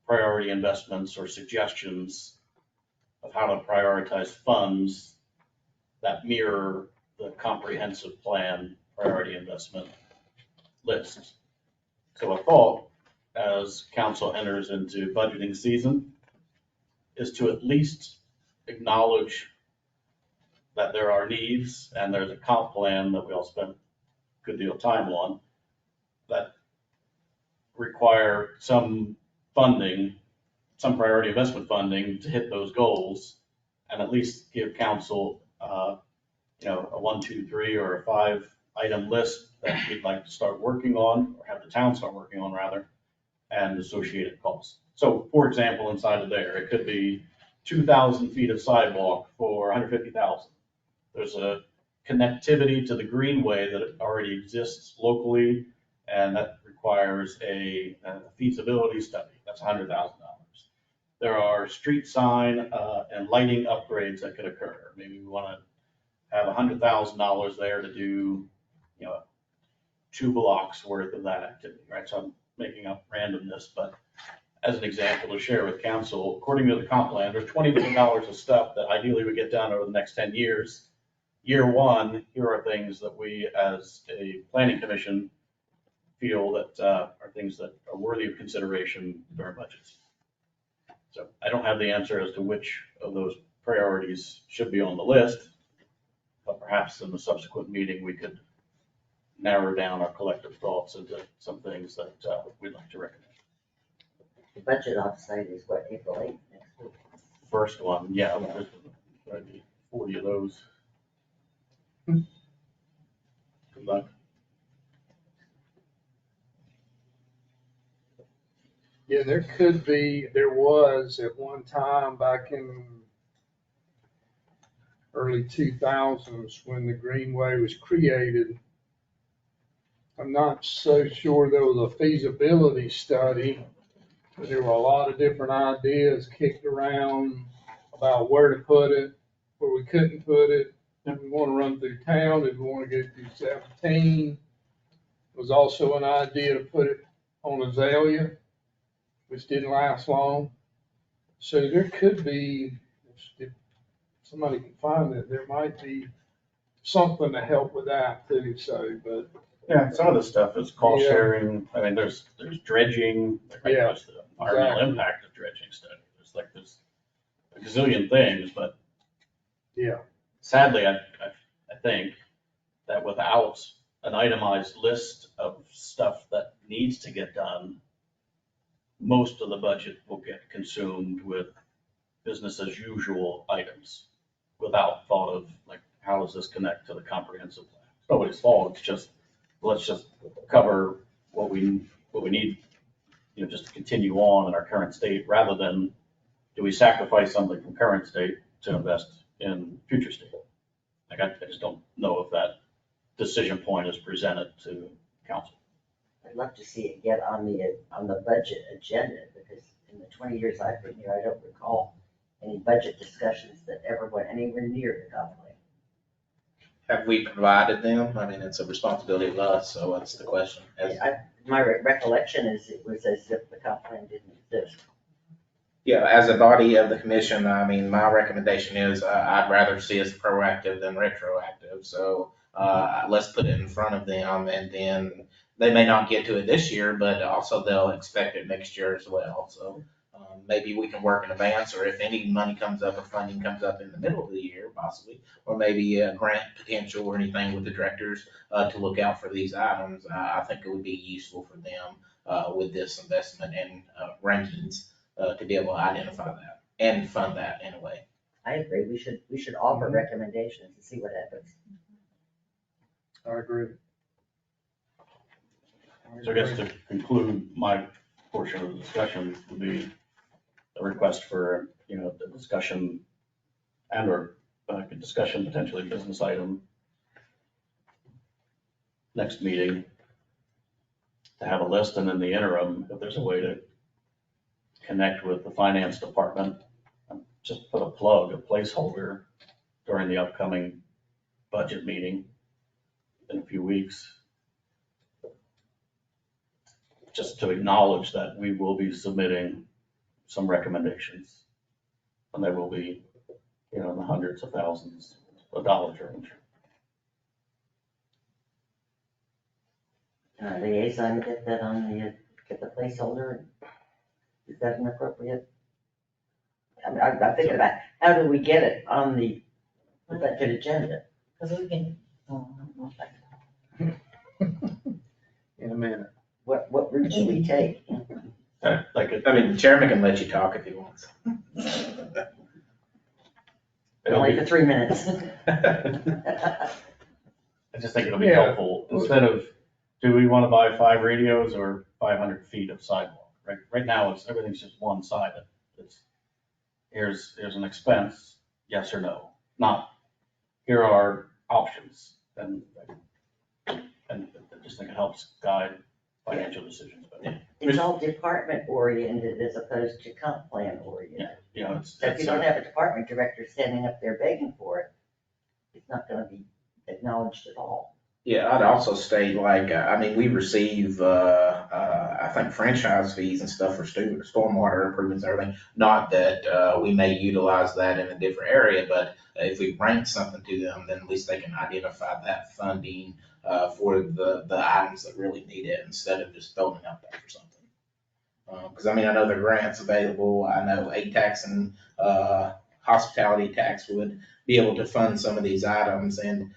priority investments or suggestions of how to prioritize funds that mirror the comprehensive plan priority investment list. So a thought as council enters into budgeting season is to at least acknowledge that there are needs and there's a comp plan that we all spent a good deal of time on that require some funding, some priority investment funding to hit those goals, and at least give council, a 1, 2, 3, or a 5-item list that we'd like to start working on, or have the town start working on rather, and associated costs. So for example, inside of there, it could be 2,000 feet of sidewalk for 150,000. There's a connectivity to the greenway that already exists locally, and that requires a feasibility study. That's $100,000. There are street sign and lighting upgrades that could occur. Maybe we want to have $100,000 there to do, 2 blocks worth of that activity, right? So I'm making up randomness, but as an example to share with council, according to the comp plan, there's $20 million of stuff that ideally we get done over the next 10 years. Year 1, here are things that we as a planning commission feel that are things that are worthy of consideration during budgets. So I don't have the answer as to which of those priorities should be on the list, but perhaps in the subsequent meeting, we could narrow down our collective thoughts into some things that we'd like to recommend. The budget offsite is what, April 8th next week? First one, yeah, there's probably 40 of those. Good luck. Yeah, there was at one time back in early 2000s when the Greenway was created. I'm not so sure there was a feasibility study, but there were a lot of different ideas kicked around about where to put it, where we couldn't put it. Did we want to run through town? Did we want to go through 17? There was also an idea to put it on Azalea, which didn't last long. So there could be, if somebody can find it, there might be something to help with that too, so, but. Yeah, some of the stuff is cost Yeah. sharing. I mean, there's dredging, Yeah, there's the environmental exactly. impact of dredging study. There's a gazillion things, but Yeah. sadly, I think that without an itemized list of stuff that needs to get done, most of the budget will get consumed with business as usual items without thought of, like, how does this connect to the comprehensive plan? It's nobody's fault, it's just, let's just cover what we need, just to continue on in our current state, rather than do we sacrifice something from current state to invest in future state? Like, I just don't know if that decision point is presented to council. I'd love to see it get on the budget agenda, because in the 20 years I've been here, I don't recall any budget discussions that ever went anywhere near the comp plan. Have we provided them? I mean, it's a responsibility of us, so what's the question? My recollection is it was as if the comp plan didn't exist. Yeah, as a body of the commission, I mean, my recommendation is, I'd rather see us proactive than retroactive. So, let's put it in front of them, and then they may not get to it this year, but also they'll expect it next year as well. So, maybe we can work in advance, or if any money comes up or funding comes up in the middle of the year, possibly, or maybe a grant potential or anything with the directors, to look out for these items. I think it would be useful for them, with this investment and, rankings, to be able to identify that and fund that in a way. I agree, we should offer recommendations and see what happens. I agree. So I guess to conclude my portion of the discussion would be a request for, the discussion or discussion, potentially business item next meeting, to have a list, and in the interim, if there's a way to connect with the finance department, just put a placeholder during the upcoming budget meeting in a few weeks, just to acknowledge that we will be submitting some recommendations, and they will be, in the hundreds of thousands of dollars range. Liaison, get that on get the placeholder. Is that an appropriate? I'm thinking about, how do we get it on the budget agenda? Because we can, In a minute. What route should we take? The chairman can let you talk if he wants. Only for 3 minutes. I just think it'll be Yeah. helpful, instead of, do we want to buy 5 radios or 500 feet of sidewalk? Right now, everything's just one-sided. Here's an expense, yes or no, not, here are options. And I just think it helps guide financial decisions better. It's all department oriented as opposed to comp plan oriented. So if you don't have a department director standing up there begging for it, it's not gonna be acknowledged at all. Yeah, I'd also state, we receive, I think franchise fees and stuff for stormwater improvements and everything. Not that, we may utilize that in a different area, but if we rank something to them, then at least they can identify that funding, for the items that really need it, instead of just throwing it out there for something. Cause I know there are grants available. I know A-tax and, hospitality tax would be able to fund some of these items, and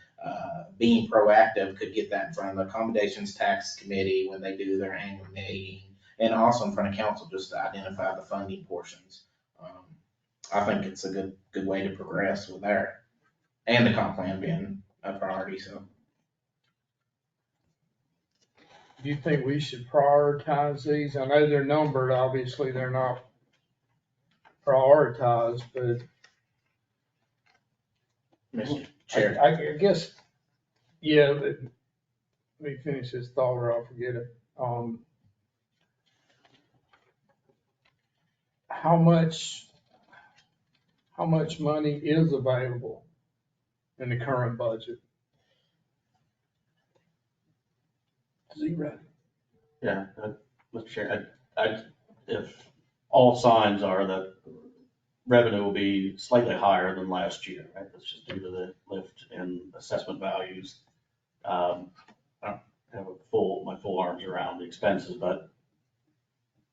being proactive could get that in front of the accommodations tax committee when they do their annual meeting, and also in front of council, just to identify the funding portions. I think it's a good way to progress with there, and the comp plan being a priority, so. Do you think we should prioritize these? I know they're numbered, obviously they're not prioritized, but Mr. Chair. I guess, yeah, let me finish this thought or I'll forget it. How much money is available in the current budget? Zero. Yeah, Mr. Chair, if all signs are that revenue will be slightly higher than last year, right? That's just due to the lift in assessment values. I don't have my full arms around the expenses, but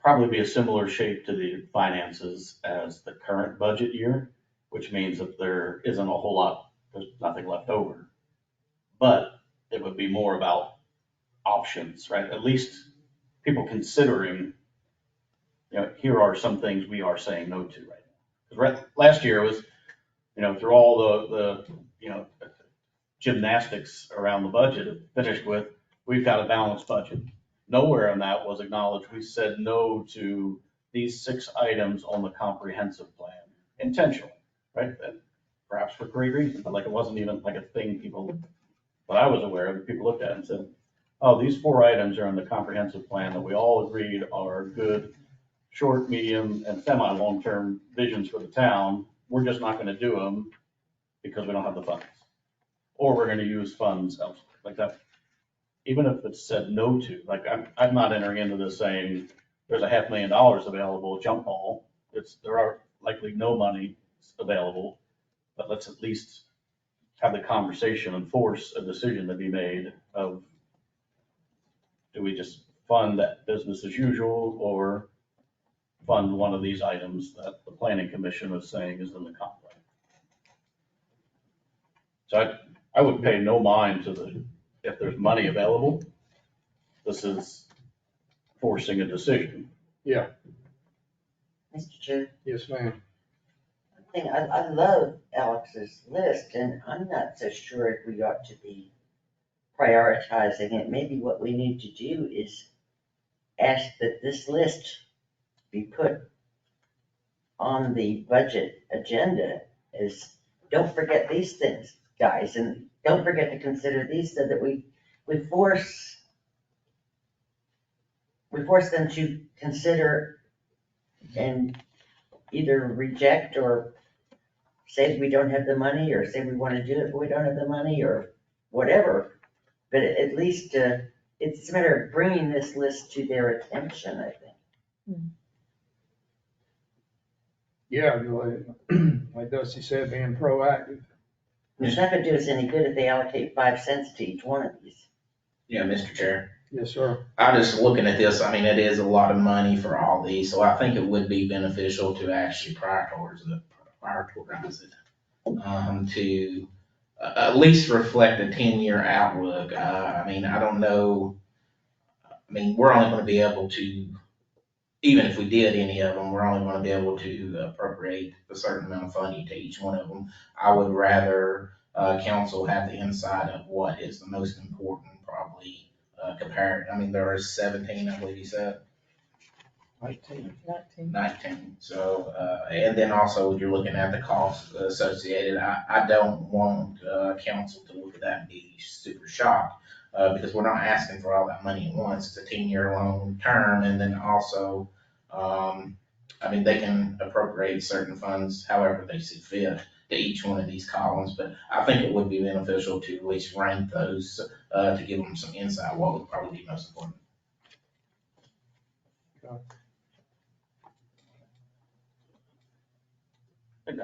probably be a similar shape to the finances as the current budget year, which means that there isn't a whole lot there's nothing left over. But it would be more about options, right? At least people considering, here are some things we are saying no to right now. Because last year was, through all the gymnastics around the budget, it finished with, we've got a balanced budget. Nowhere in that was acknowledged, we said no to these 6 items on the comprehensive plan intentionally, right? And perhaps for great reason, but like it wasn't even like a thing people, that I was aware of, people looked at and said, oh, these 4 items are in the comprehensive plan that we all agreed are good, short, medium, and semi-long-term visions for the town. We're just not gonna do them because we don't have the funds. Or we're gonna use funds elsewhere, like that. Even if it's said no to, like I'm not entering into this saying there's $500,000 available, jump ball. There are likely no money available, but let's at least have the conversation and force a decision to be made of, do we just fund that business as usual or fund one of these items that the planning commission is saying is in the comp plan? So I would pay no mind to if there's money available, this is forcing a decision. Yeah, Mr. Chair, yes, ma'am. I love Alex's list, and I'm not so sure if we ought to be prioritizing it. Maybe what we need to do is ask that this list be put on the budget agenda as, don't forget these things, guys, and don't forget to consider these, so that we force them to consider and either reject or say we don't have the money, or say we want to do it but we don't have the money, or whatever. But at least it's a matter of bringing this list to their attention, I think. Yeah, like Dusty said, being proactive. It's not gonna do us any good if they allocate 5 cents to each one of these. Yeah, Mr. Chair. Yes, sir. I'm just looking at this, I mean, it is a lot of money for all these, so I think it would be beneficial to actually prioritize it. To at least reflect a 10-year outlook. I mean, I don't know, I mean, we're only gonna be able to, even if we did any of them, we're only gonna be able to appropriate a certain amount of funding to each one of them. I would rather, council have the insight of what is the most important, probably, compared, I mean, there are 17, I believe you said. 19, so, and then also you're looking at the costs associated. I don't want, council to look at that and be super shocked, because we're not asking for all that money at once. It's a 10-year long term, and then also, I mean, they can appropriate certain funds however they see fit to each one of these columns, but I think it would be beneficial to at least rank those, to give them some insight, what would probably be most important. And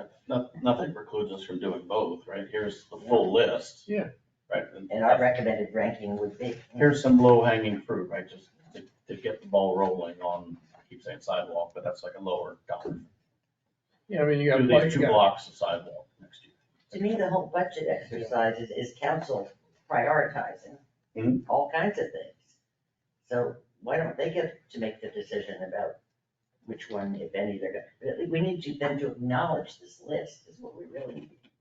nothing precludes us from doing both, right? Here's the full list. Yeah. Right? And our recommended ranking would be. Here's some low hanging fruit, right? Just to get the ball rolling on, I keep saying sidewalk, but that's like a lower dollar. Yeah, I mean, you got. Do these 2 blocks of sidewalk next year. To me, the whole budget exercise is council prioritizing Mhm. all kinds of things. So why don't they get to make the decision about which one, if any, they're gonna, we need to then to acknowledge this list is what we really need,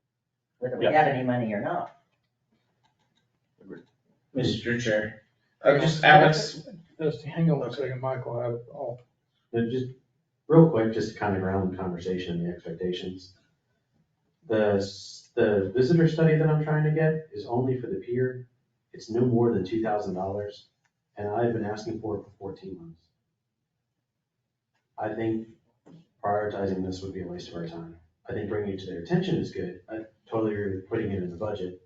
whether we Yeah. have any money or not. Mr. Chair, just Alex, Dusty, hang on one second, Michael, I have it all. And just real quick, just to kind of ground the conversation and the expectations. The visitor study that I'm trying to get is only for the pier. It's no more than $2,000, and I've been asking for it for 14 months. I think prioritizing this would be a waste of our time. I think bringing it to their attention is good. I totally agree with putting it in the budget.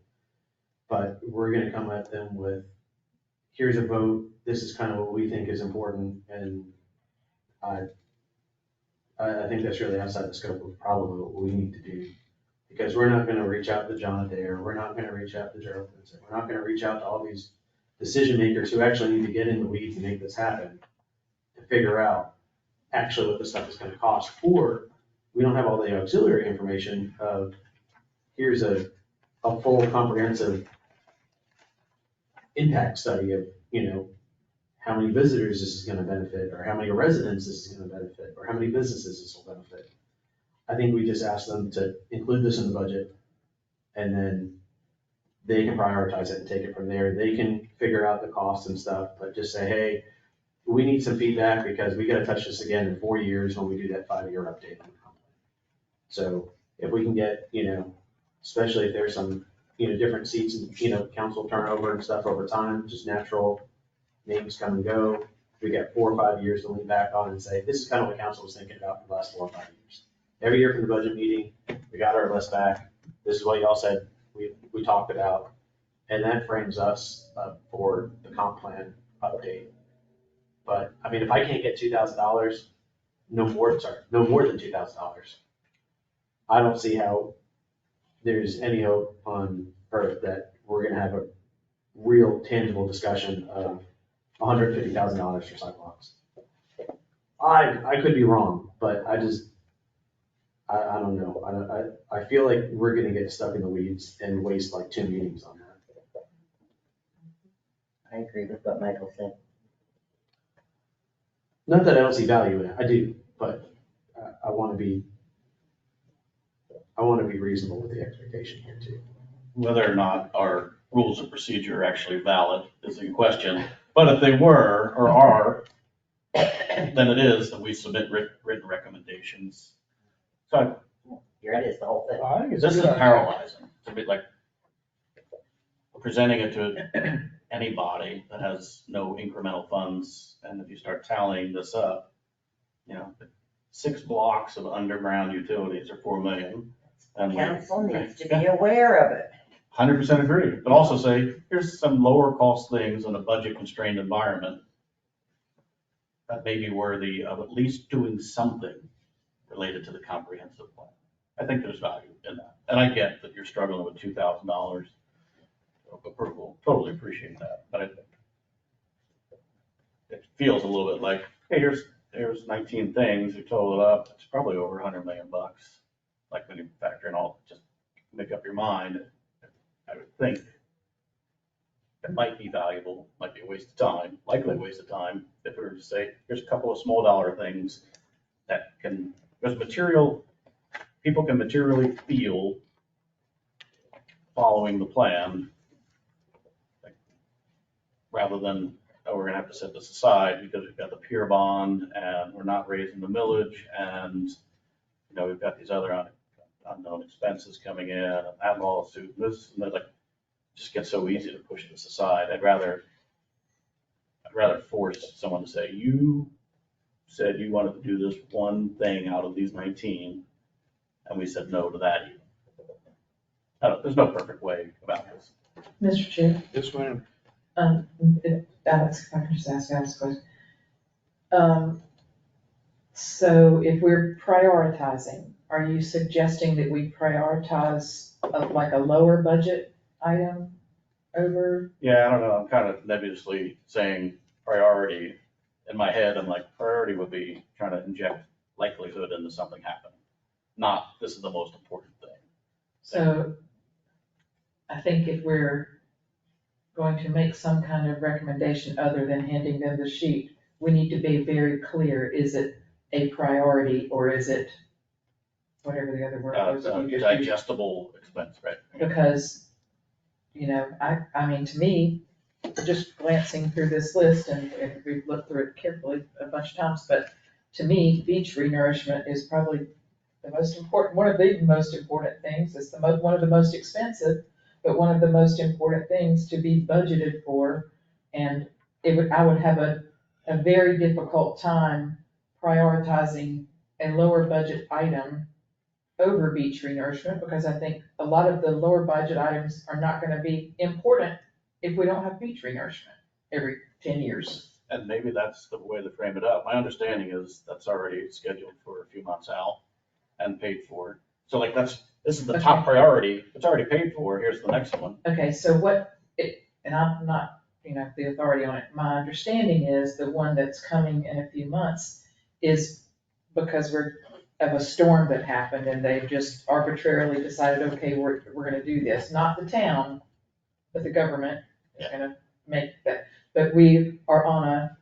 But we're gonna come at them with, here's a vote, this is kind of what we think is important, and I think that's really outside the scope of probably what we need to do. Because we're not gonna reach out to John Adair, we're not gonna reach out to Gerald Vincent, we're not gonna reach out to all these decision makers who actually need to get in the weeds and make this happen to figure out actually what this stuff is gonna cost. Or we don't have all the auxiliary information of, here's a a full comprehensive impact study of, how many visitors this is gonna benefit, or how many residents this is gonna benefit, or how many businesses this will benefit. I think we just ask them to include this in the budget, and then they can prioritize it and take it from there. They can figure out the costs and stuff, but just say, hey, we need some feedback because we gotta touch this again in 4 years when we do that 5-year update on the comp plan. So if we can get, especially if there's some, different seats and, council turnover and stuff over time, just natural names come and go. We got 4 or 5 years to lean back on and say, this is kind of what council was thinking about for the last 4 or 5 years. Every year from the budget meeting, we got our list back. This is what y'all said we talked about. And that frames us up for the comp plan update. But, I mean, if I can't get $2,000, no more than $2,000, I don't see how there's any hope on earth that we're gonna have a real tangible discussion of $150,000 for sidewalks. I could be wrong, but I don't know. I feel like we're gonna get stuck in the weeds and waste like 2 meetings on that. I agree with what Michael said. Not that I don't see value in it, I do, but I wanna be reasonable with the expectation here too. Whether or not our rules of procedure are actually valid is a question. But if they were or are, then it is that we submit written recommendations. So That is the whole thing. I think it's this is a good idea. paralyzing. It's a bit like presenting it to anybody that has no incremental funds. And if you start tallying this up, 6 blocks of underground utilities are 4 million. And Council needs to be aware of it. 100% agree, but also say, here's some lower cost things in a budget constrained environment that may be worthy of at least doing something related to the comprehensive plan. I think there's value in that. And I get that you're struggling with $2,000 of approval, totally appreciate that. But it feels a little bit like, hey, here's 19 things, you total it up, it's probably over $100 million. Like when you factor in all, just make up your mind. I would think it might be valuable, might be a waste of time, likely a waste of time, if we were to say, here's a couple of small dollar things that can, there's material, people can materially feel following the plan, rather than, oh, we're gonna have to set this aside because we've got the pier bond and we're not raising the millage and, we've got these other unknown expenses coming in and that lawsuit, this, and that, just gets so easy to push this aside. I'd rather force someone to say, you said you wanted to do this one thing out of these 19, and we said no to that even. There's no perfect way about this. Mr. Chair, Yes, ma'am. Alex, if I can just ask Alex a question. So if we're prioritizing, are you suggesting that we prioritize like a lower budget item over? Yeah, I don't know, I'm kind of nebulously saying priority. In my head, I'm like, priority would be trying to inject likelihood into something happening, not this is the most important thing. So I think if we're going to make some kind of recommendation other than handing them the sheet, we need to be very clear, is it a priority or is it whatever the other word was that you just used? Digestible expense, right? Because, I mean, to me, just glancing through this list, and we've looked through it carefully a bunch of times, but to me, beach renourishment is probably the most important, one of the most important things. It's one of the most expensive, but one of the most important things to be budgeted for. And I would have a very difficult time prioritizing a lower budget item over beach renourishment, because I think a lot of the lower budget items are not gonna be important if we don't have beach renourishment every 10 years. And maybe that's the way to frame it up. My understanding is that's already scheduled for a few months out and paid for. So this is the top priority, it's already paid for, here's the next one. Okay, so and I'm not, the authority on it, my understanding is the one that's coming in a few months is because we're of a storm that happened and they've just arbitrarily decided, okay, we're gonna do this, not the town, but the government is gonna make that. But we are on a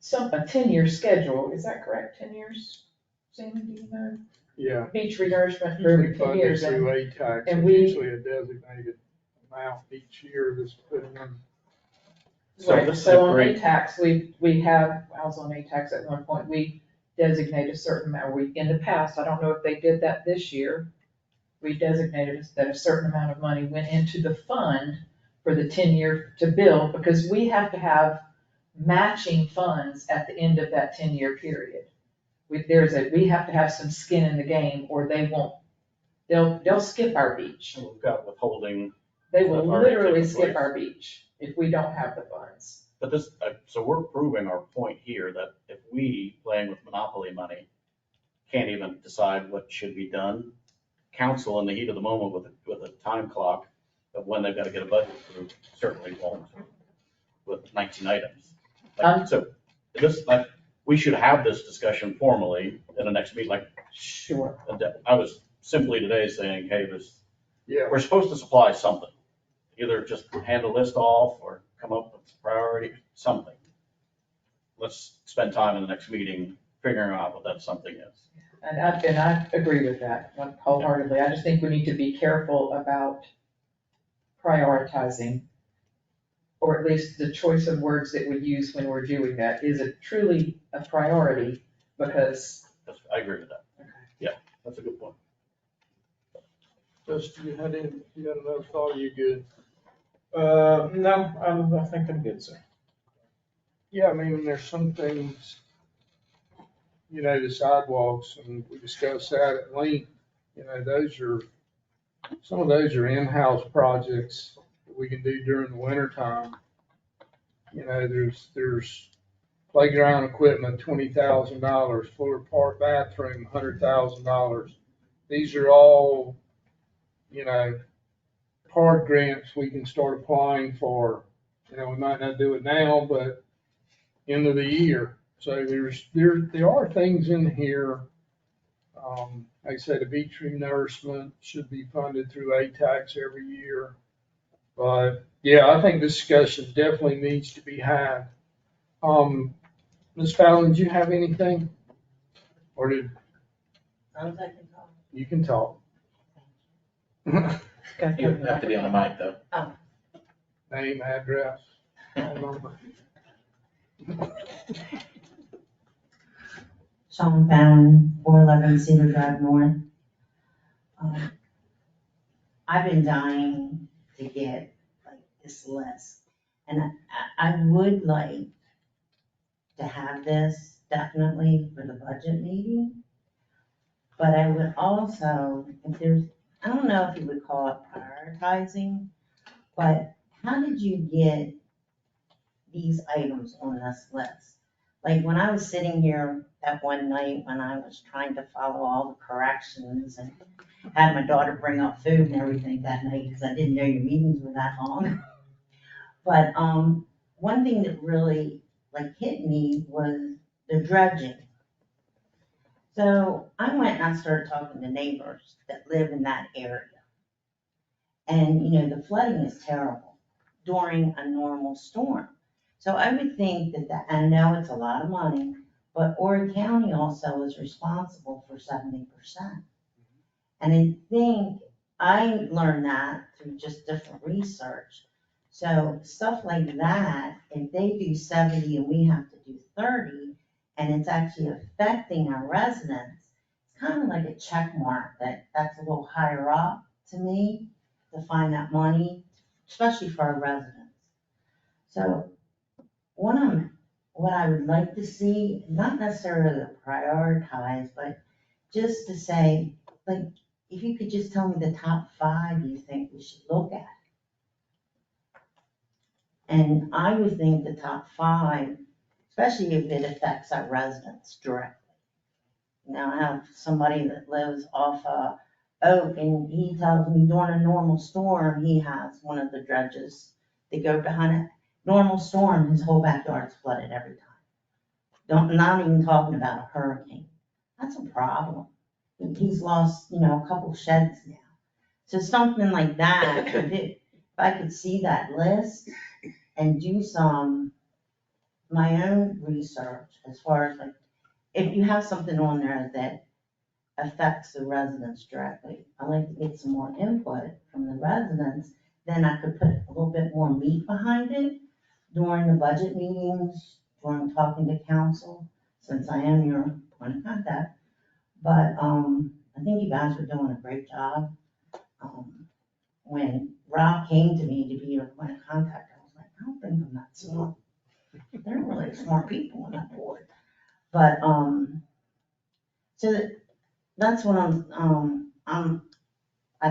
10-year schedule, is that correct, 10 years? Sammy, do you know? Yeah. Beach renourishment for every 10 Funded years. through ATAX, and and we- usually a designated amount each year that's put in. So Right, this is so a on great, ATAX, we have, I was on ATAX at one point, we designate a certain amount, in the past, I don't know if they did that this year. We designated that a certain amount of money went into the fund for the 10-year to build, because we have to have matching funds at the end of that 10-year period. We have to have some skin in the game, or they won't, they'll skip our beach. we've got withholding, They will That's already literally taken skip place. our beach if we don't have the funds. but this, so we're proving our point here that if we, playing with monopoly money, can't even decide what should be done, council in the heat of the moment with a time clock of when they've got to get a budget approved certainly won't with 19 items. So this, we should have this discussion formally in the next meeting, Sure. I was simply today saying, hey, Yeah, we're supposed to supply something. Either just hand a list off or come up with a priority, something. Let's spend time in the next meeting figuring out what that something is. And I agree with that wholeheartedly. I just think we need to be careful about prioritizing, or at least the choice of words that we use when we're doing that. Is it truly a priority? Because, I agree with that. Okay. Yeah, that's a good point. Justin, you had another thought, or you good? No, I think I'm good, sir. Yeah, I mean, there's some things, the sidewalks, and we discussed that at length, some of those are in-house projects that we can do during the winter time. There's playground equipment, $20,000, Fuller Park bathroom, $100,000. These are all, hard grants we can start applying for. We might not do it now, but end of the year. So there are things in here. Like I said, the beach renourishment should be funded through ATAX every year. But yeah, I think this discussion definitely needs to be had. Ms. Fallon, did you have anything? Or did you can talk? You have to be on the mic, though. Name, address, phone number. Sean Fallon, 411 Cedar Drive North. I've been dying to get this list, and I would like to have this definitely for the budget meeting. But I would also, I don't know if you would call it prioritizing, but how did you get these items on this list? Like when I was sitting here that one night when I was trying to follow all the corrections and had my daughter bring up food and everything that night because I didn't know your meetings were that long. But one thing that really hit me was the dredging. So I went and I started talking to neighbors that live in that area. And the flooding is terrible during a normal storm. So I would think that, I know it's a lot of money, but Horry County also is responsible for 70%. And I think I learned that through just different research. So stuff like that, if they do 70 and we have to do 30, and it's actually affecting our residents, it's kind of like a check mark that's a little higher up to me to find that money, especially for our residents. So what I would like to see, not necessarily to prioritize, but just to say, if you could just tell me the top 5 you think we should look at. And I would think the top 5, especially if it affects our residents directly. I have somebody that lives off Oak, and he tells me during a normal storm, he has one of the dredges that go behind it. Normal storm, his whole backyard's flooded every time. Not even talking about a hurricane. that's a problem. He's lost, you know, a couple sheds now. So something like that, if I could see that list and do my own research as far as like, if you have something on there that affects the residents directly, I'd like to get some more input from the residents, then I could put a little bit more meat behind it during the budget meetings, during talking to council, since I am your point of contact. But, I think you guys were doing a great job. When Rob came to me to be your point of contact, I was like, I don't think I'm that smart. They're really smart people on that board. But, so that's what I'd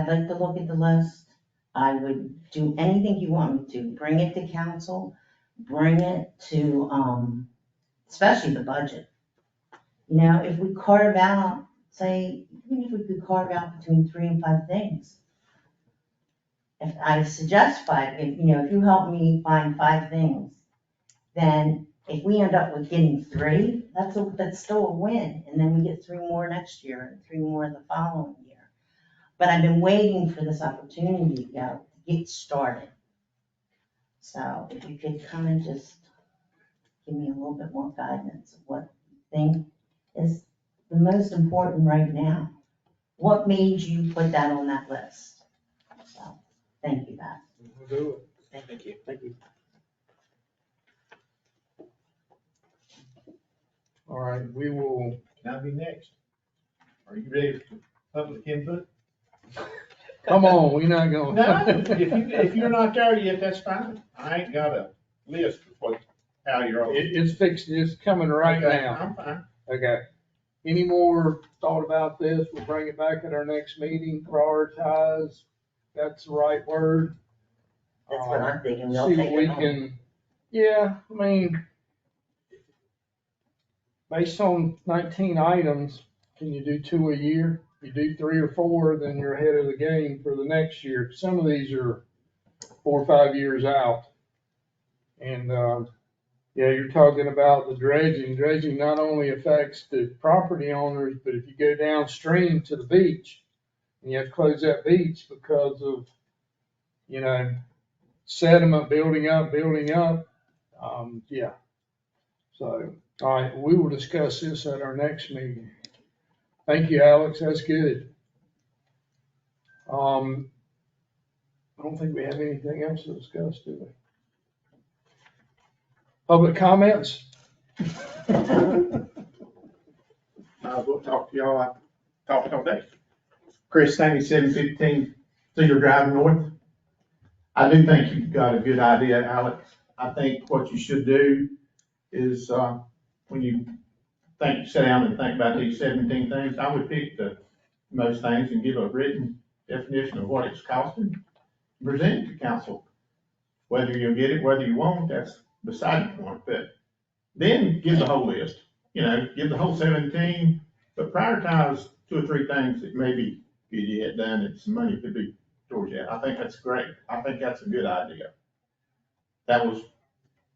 like to look at the list. I would do anything you want me to, bring it to council, bring it to, especially the budget. You know, if we carve out, say, even if we could carve out between 3 and 5 things. If I suggest 5, if you help me find 5 things, then if we end up with getting 3, that's still a win. And then we get 3 more next year and 3 more the following year. But I've been waiting for this opportunity to get started. So if you could come and just give me a little bit more guidance of what you think is the most important right now. What made you put that on that list? So, thank you, Beth. We'll do it. Thank you. Thank you. All right, we will, Can I be next? Are you ready for public input? come on, we're not going. No, if you're not there yet, that's fine. I ain't got a list of how you're on. It's fixed, it's coming right Okay, now. I'm fine. Okay. Any more thought about this? We'll bring it back at our next meeting, prioritize, that's the right word. That's what I'm thinking, we'll See take what we it home. can, yeah, I mean, based on 19 items, can you do 2 a year? If you do 3 or 4, then you're ahead of the game for the next year. Some of these are 4 or 5 years out. And, yeah, you're talking about the dredging. Dredging not only affects the property owners, but if you go downstream to the beach and you have to close that beach because of, sediment building up, yeah. So, all right, we will discuss this at our next meeting. Thank you, Alex, that's good. I don't think we have anything else to discuss, do we? Public comments? We'll talk to y'all. I talked all day. Chris Stanley, 715 Cedar Drive North. I do think you've got a good idea, Alex. I think what you should do is, when you sit down and think about these 17 things, I would pick the most things and give a written definition of what it's costing, present it to council. Whether you'll get it, whether you won't, that's beside the point, but then give the whole list, give the whole 17, but prioritize 2 or 3 things that maybe could get done and some money could be towards that. I think that's great. I think that's a good idea. That was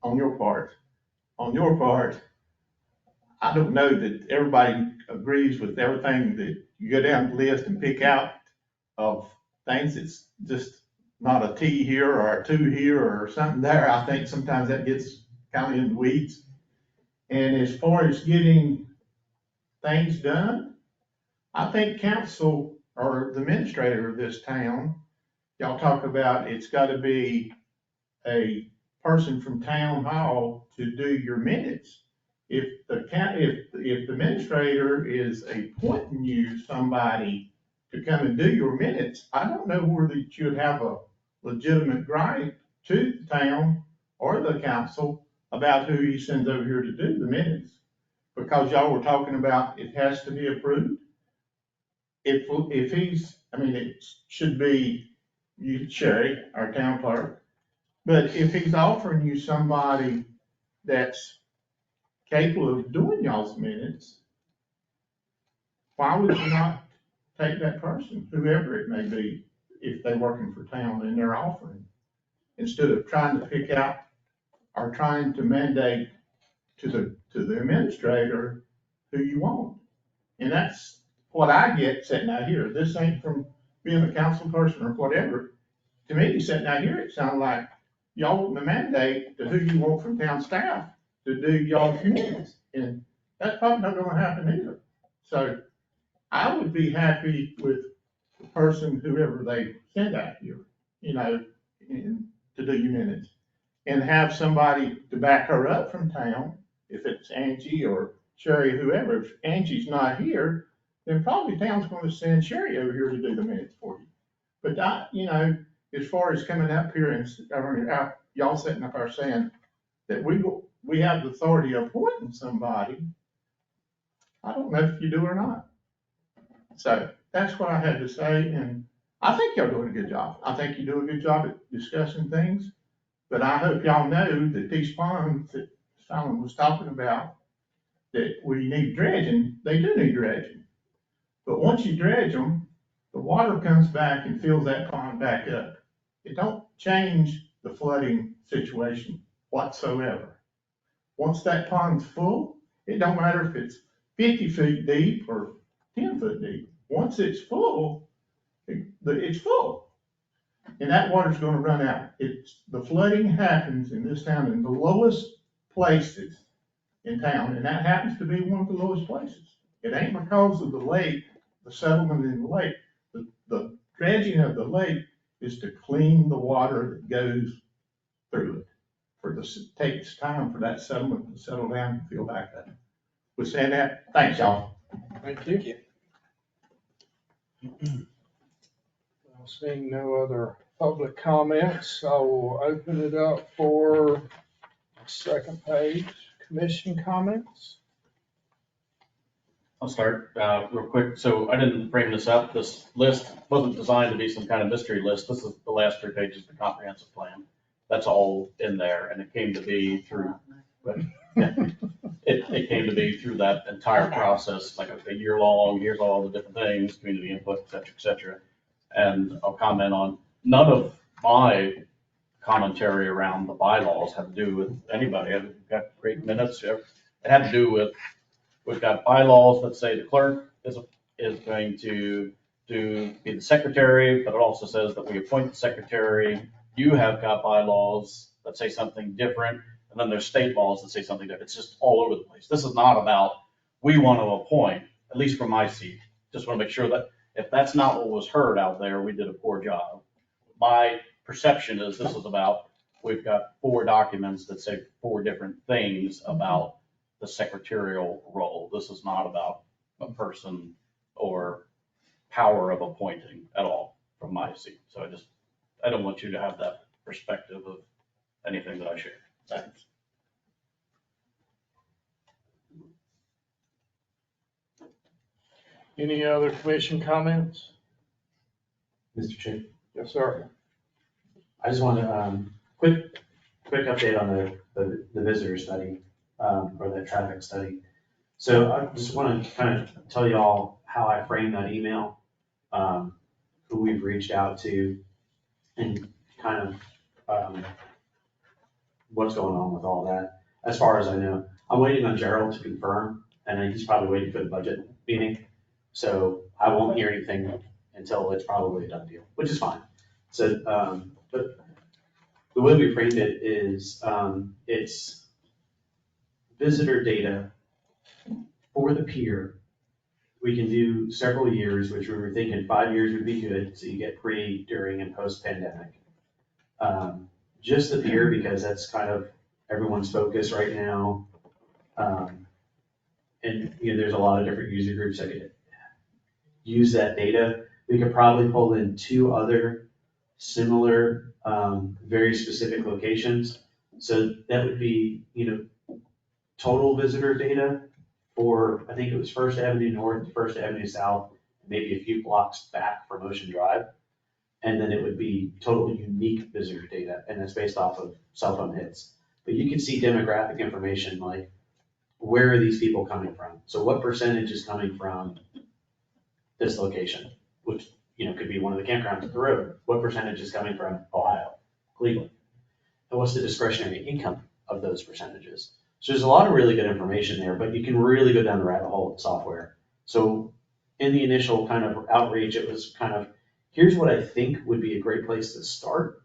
on your part. On your part, I don't know that everybody agrees with everything that you go down the list and pick out of things. It's just not a T here or a 2 here or something there. I think sometimes that gets kind of in the weeds. And as far as getting things done, I think council or the administrator of this town, y'all talk about it's got to be a person from town hall to do your minutes. If the administrator is appointing you somebody to come and do your minutes, I don't know whether you'd have a legitimate gripe to the town or the council about who he sends over here to do the minutes. Because y'all were talking about it has to be approved. If he's, it should be you, Sherry, our town clerk. But if he's offering you somebody that's capable of doing y'all's minutes, why would you not take that person, whoever it may be, if they're working for town and they're offering, instead of trying to pick out or trying to mandate to the administrator who you want? And that's what I get sitting out here. This ain't from being a council person or whatever. To me, sitting out here, it sounds like y'all want to mandate to who you want from town staff to do y'all's minutes. And that's probably not gonna happen either. So I would be happy with the person, whoever they send out here, you know, and to do your minutes. And have somebody to back her up from town, if it's Angie or Sherry, whoever. If Angie's not here, then probably town's gonna send Sherry over here to do the minutes for you. But I, you know, as far as coming up here and, y'all sitting up there saying that we have the authority of appointing somebody, I don't know if you do or not. So that's what I had to say, and I think y'all doing a good job. I think you do a good job at discussing things, but I hope y'all know that these ponds that Fallon was talking about, that we need dredging, they do need dredging. But once you dredge them, the water comes back and fills that pond back up. It don't change the flooding situation whatsoever. Once that pond's full, it don't matter if it's 50 feet deep or 10 foot deep. Once it's full, it's full. And that water's gonna run out. The flooding happens in this town in the lowest places in town, and that happens to be one of the lowest places. It ain't because of the lake, the settlement in the lake. The dredging of the lake is to clean the water that goes through it. Takes time for that settlement to settle down and fill back up. With saying that, thanks y'all. Thank you. Well, seeing no other public comments, I will open it up for the second page, commission comments. I'll start real quick. So I didn't frame this up. This list wasn't designed to be some kind of mystery list. This is the last 3 pages of the comprehensive plan. That's all in there, and it came to be through, it came to be through that entire process, like a year long. Here's all the different things, community input, et cetera, et cetera. And I'll comment on, none of my commentary around the bylaws have to do with anybody. I've got great minutes. It had to do with, we've got bylaws that say the clerk is going to be the secretary, but it also says that we appoint the secretary. You have got bylaws that say something different, and then there's state laws that say something different. It's just all over the place. This is not about, we want to appoint, at least from my seat. Just want to make sure that if that's not what was heard out there, we did a poor job. My perception is this is about, we've got 4 documents that say 4 different things about the secretarial role. This is not about a person or power of appointing at all from my seat. So I don't want you to have that perspective of anything that I share. Thanks. Any other commission comments? Mr. Chair, Yes, sir. I just want to, quick update on the visitor study, or the traffic study. So I just want to kind of tell you all how I framed that email, who we've reached out to, and kind of what's going on with all that. As far as I know, I'm waiting on Gerald to confirm, and he's probably waiting for the budget meeting. So I won't hear anything until it's probably a done deal, which is fine. So, but the way we framed it is, it's visitor data for the pier. We can do several years, which we were thinking 5 years would be good, so you get pre, during, and post-pandemic. Just the pier, because that's kind of everyone's focus right now. And, you know, there's a lot of different user groups that could use that data. We could probably pull in 2 other similar, very specific locations. So that would be, you know, total visitor data for, I think it was First Avenue North, First Avenue South, maybe a few blocks back from Ocean Drive. And then it would be total unique visitor data, and that's based off of cell phone hits. But you can see demographic information, like where are these people coming from? So what percentage is coming from this location, which, you know, could be one of the campgrounds up the road. What percentage is coming from Ohio, Cleveland? And what's the discretionary income of those percentages? So there's a lot of really good information there, but you can really go down the rabbit hole with software. So in the initial kind of outreach, it was kind of, here's what I think would be a great place to start.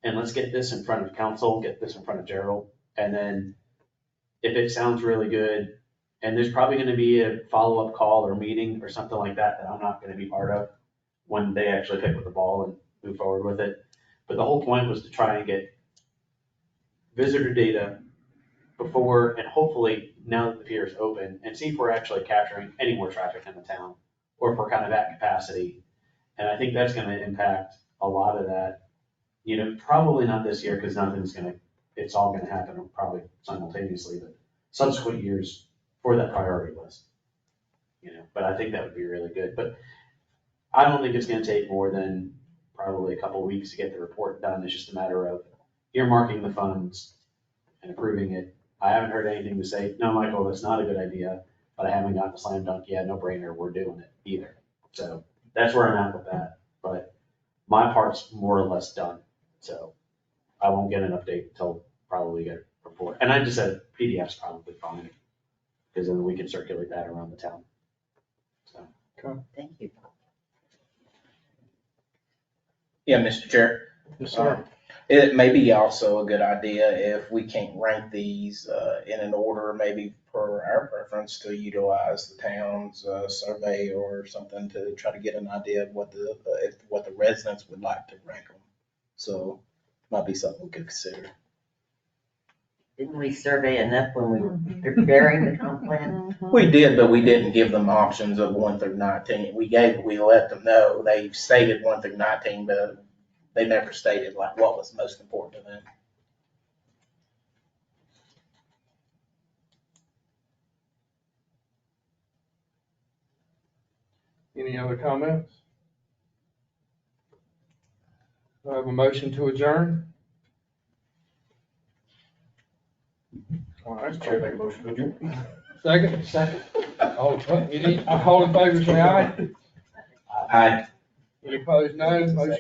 And let's get this in front of council, get this in front of Gerald. And then if it sounds really good, and there's probably gonna be a follow-up call or meeting or something like that that I'm not gonna be part of when they actually pick up the ball and move forward with it. But the whole point was to try and get visitor data before, and hopefully now that the pier is open, and see if we're actually capturing any more traffic in the town, or if we're kind of at capacity. And I think that's gonna impact a lot of that. You know, probably not this year, because it's all gonna happen probably simultaneously, but subsequent years for that priority list. You know, but I think that would be really good. But I don't think it's gonna take more than probably a couple of weeks to get the report done. It's just a matter of earmarking the funds and approving it. I haven't heard anything to say, no, Michael, that's not a good idea, but I haven't gotten a slam dunk, yeah, no brainer, we're doing it either. So that's where I'm at with that, but my part's more or less done, so I won't get an update until probably get a report. And I just said PDF's probably fine, because then we can circulate that around the town. So. Thank you. Yeah, Mr. Chair. Yes, sir. It may be also a good idea if we can't rank these in an order, maybe per our preference, to utilize the town's survey or something to try to get an idea of what the residents would like to rank them. So might be something we could consider. Didn't we survey enough when we were preparing the comp plan? We did, but we didn't give them options of 1 through 19. We let them know, they stated 1 through 19, but they never stated like what was most important to them. Any other comments? Do I have a motion to adjourn? All right. Chair, make a motion to adjourn. Second? Second. All in favor, say aye. Aye. Any opposed, no. Motion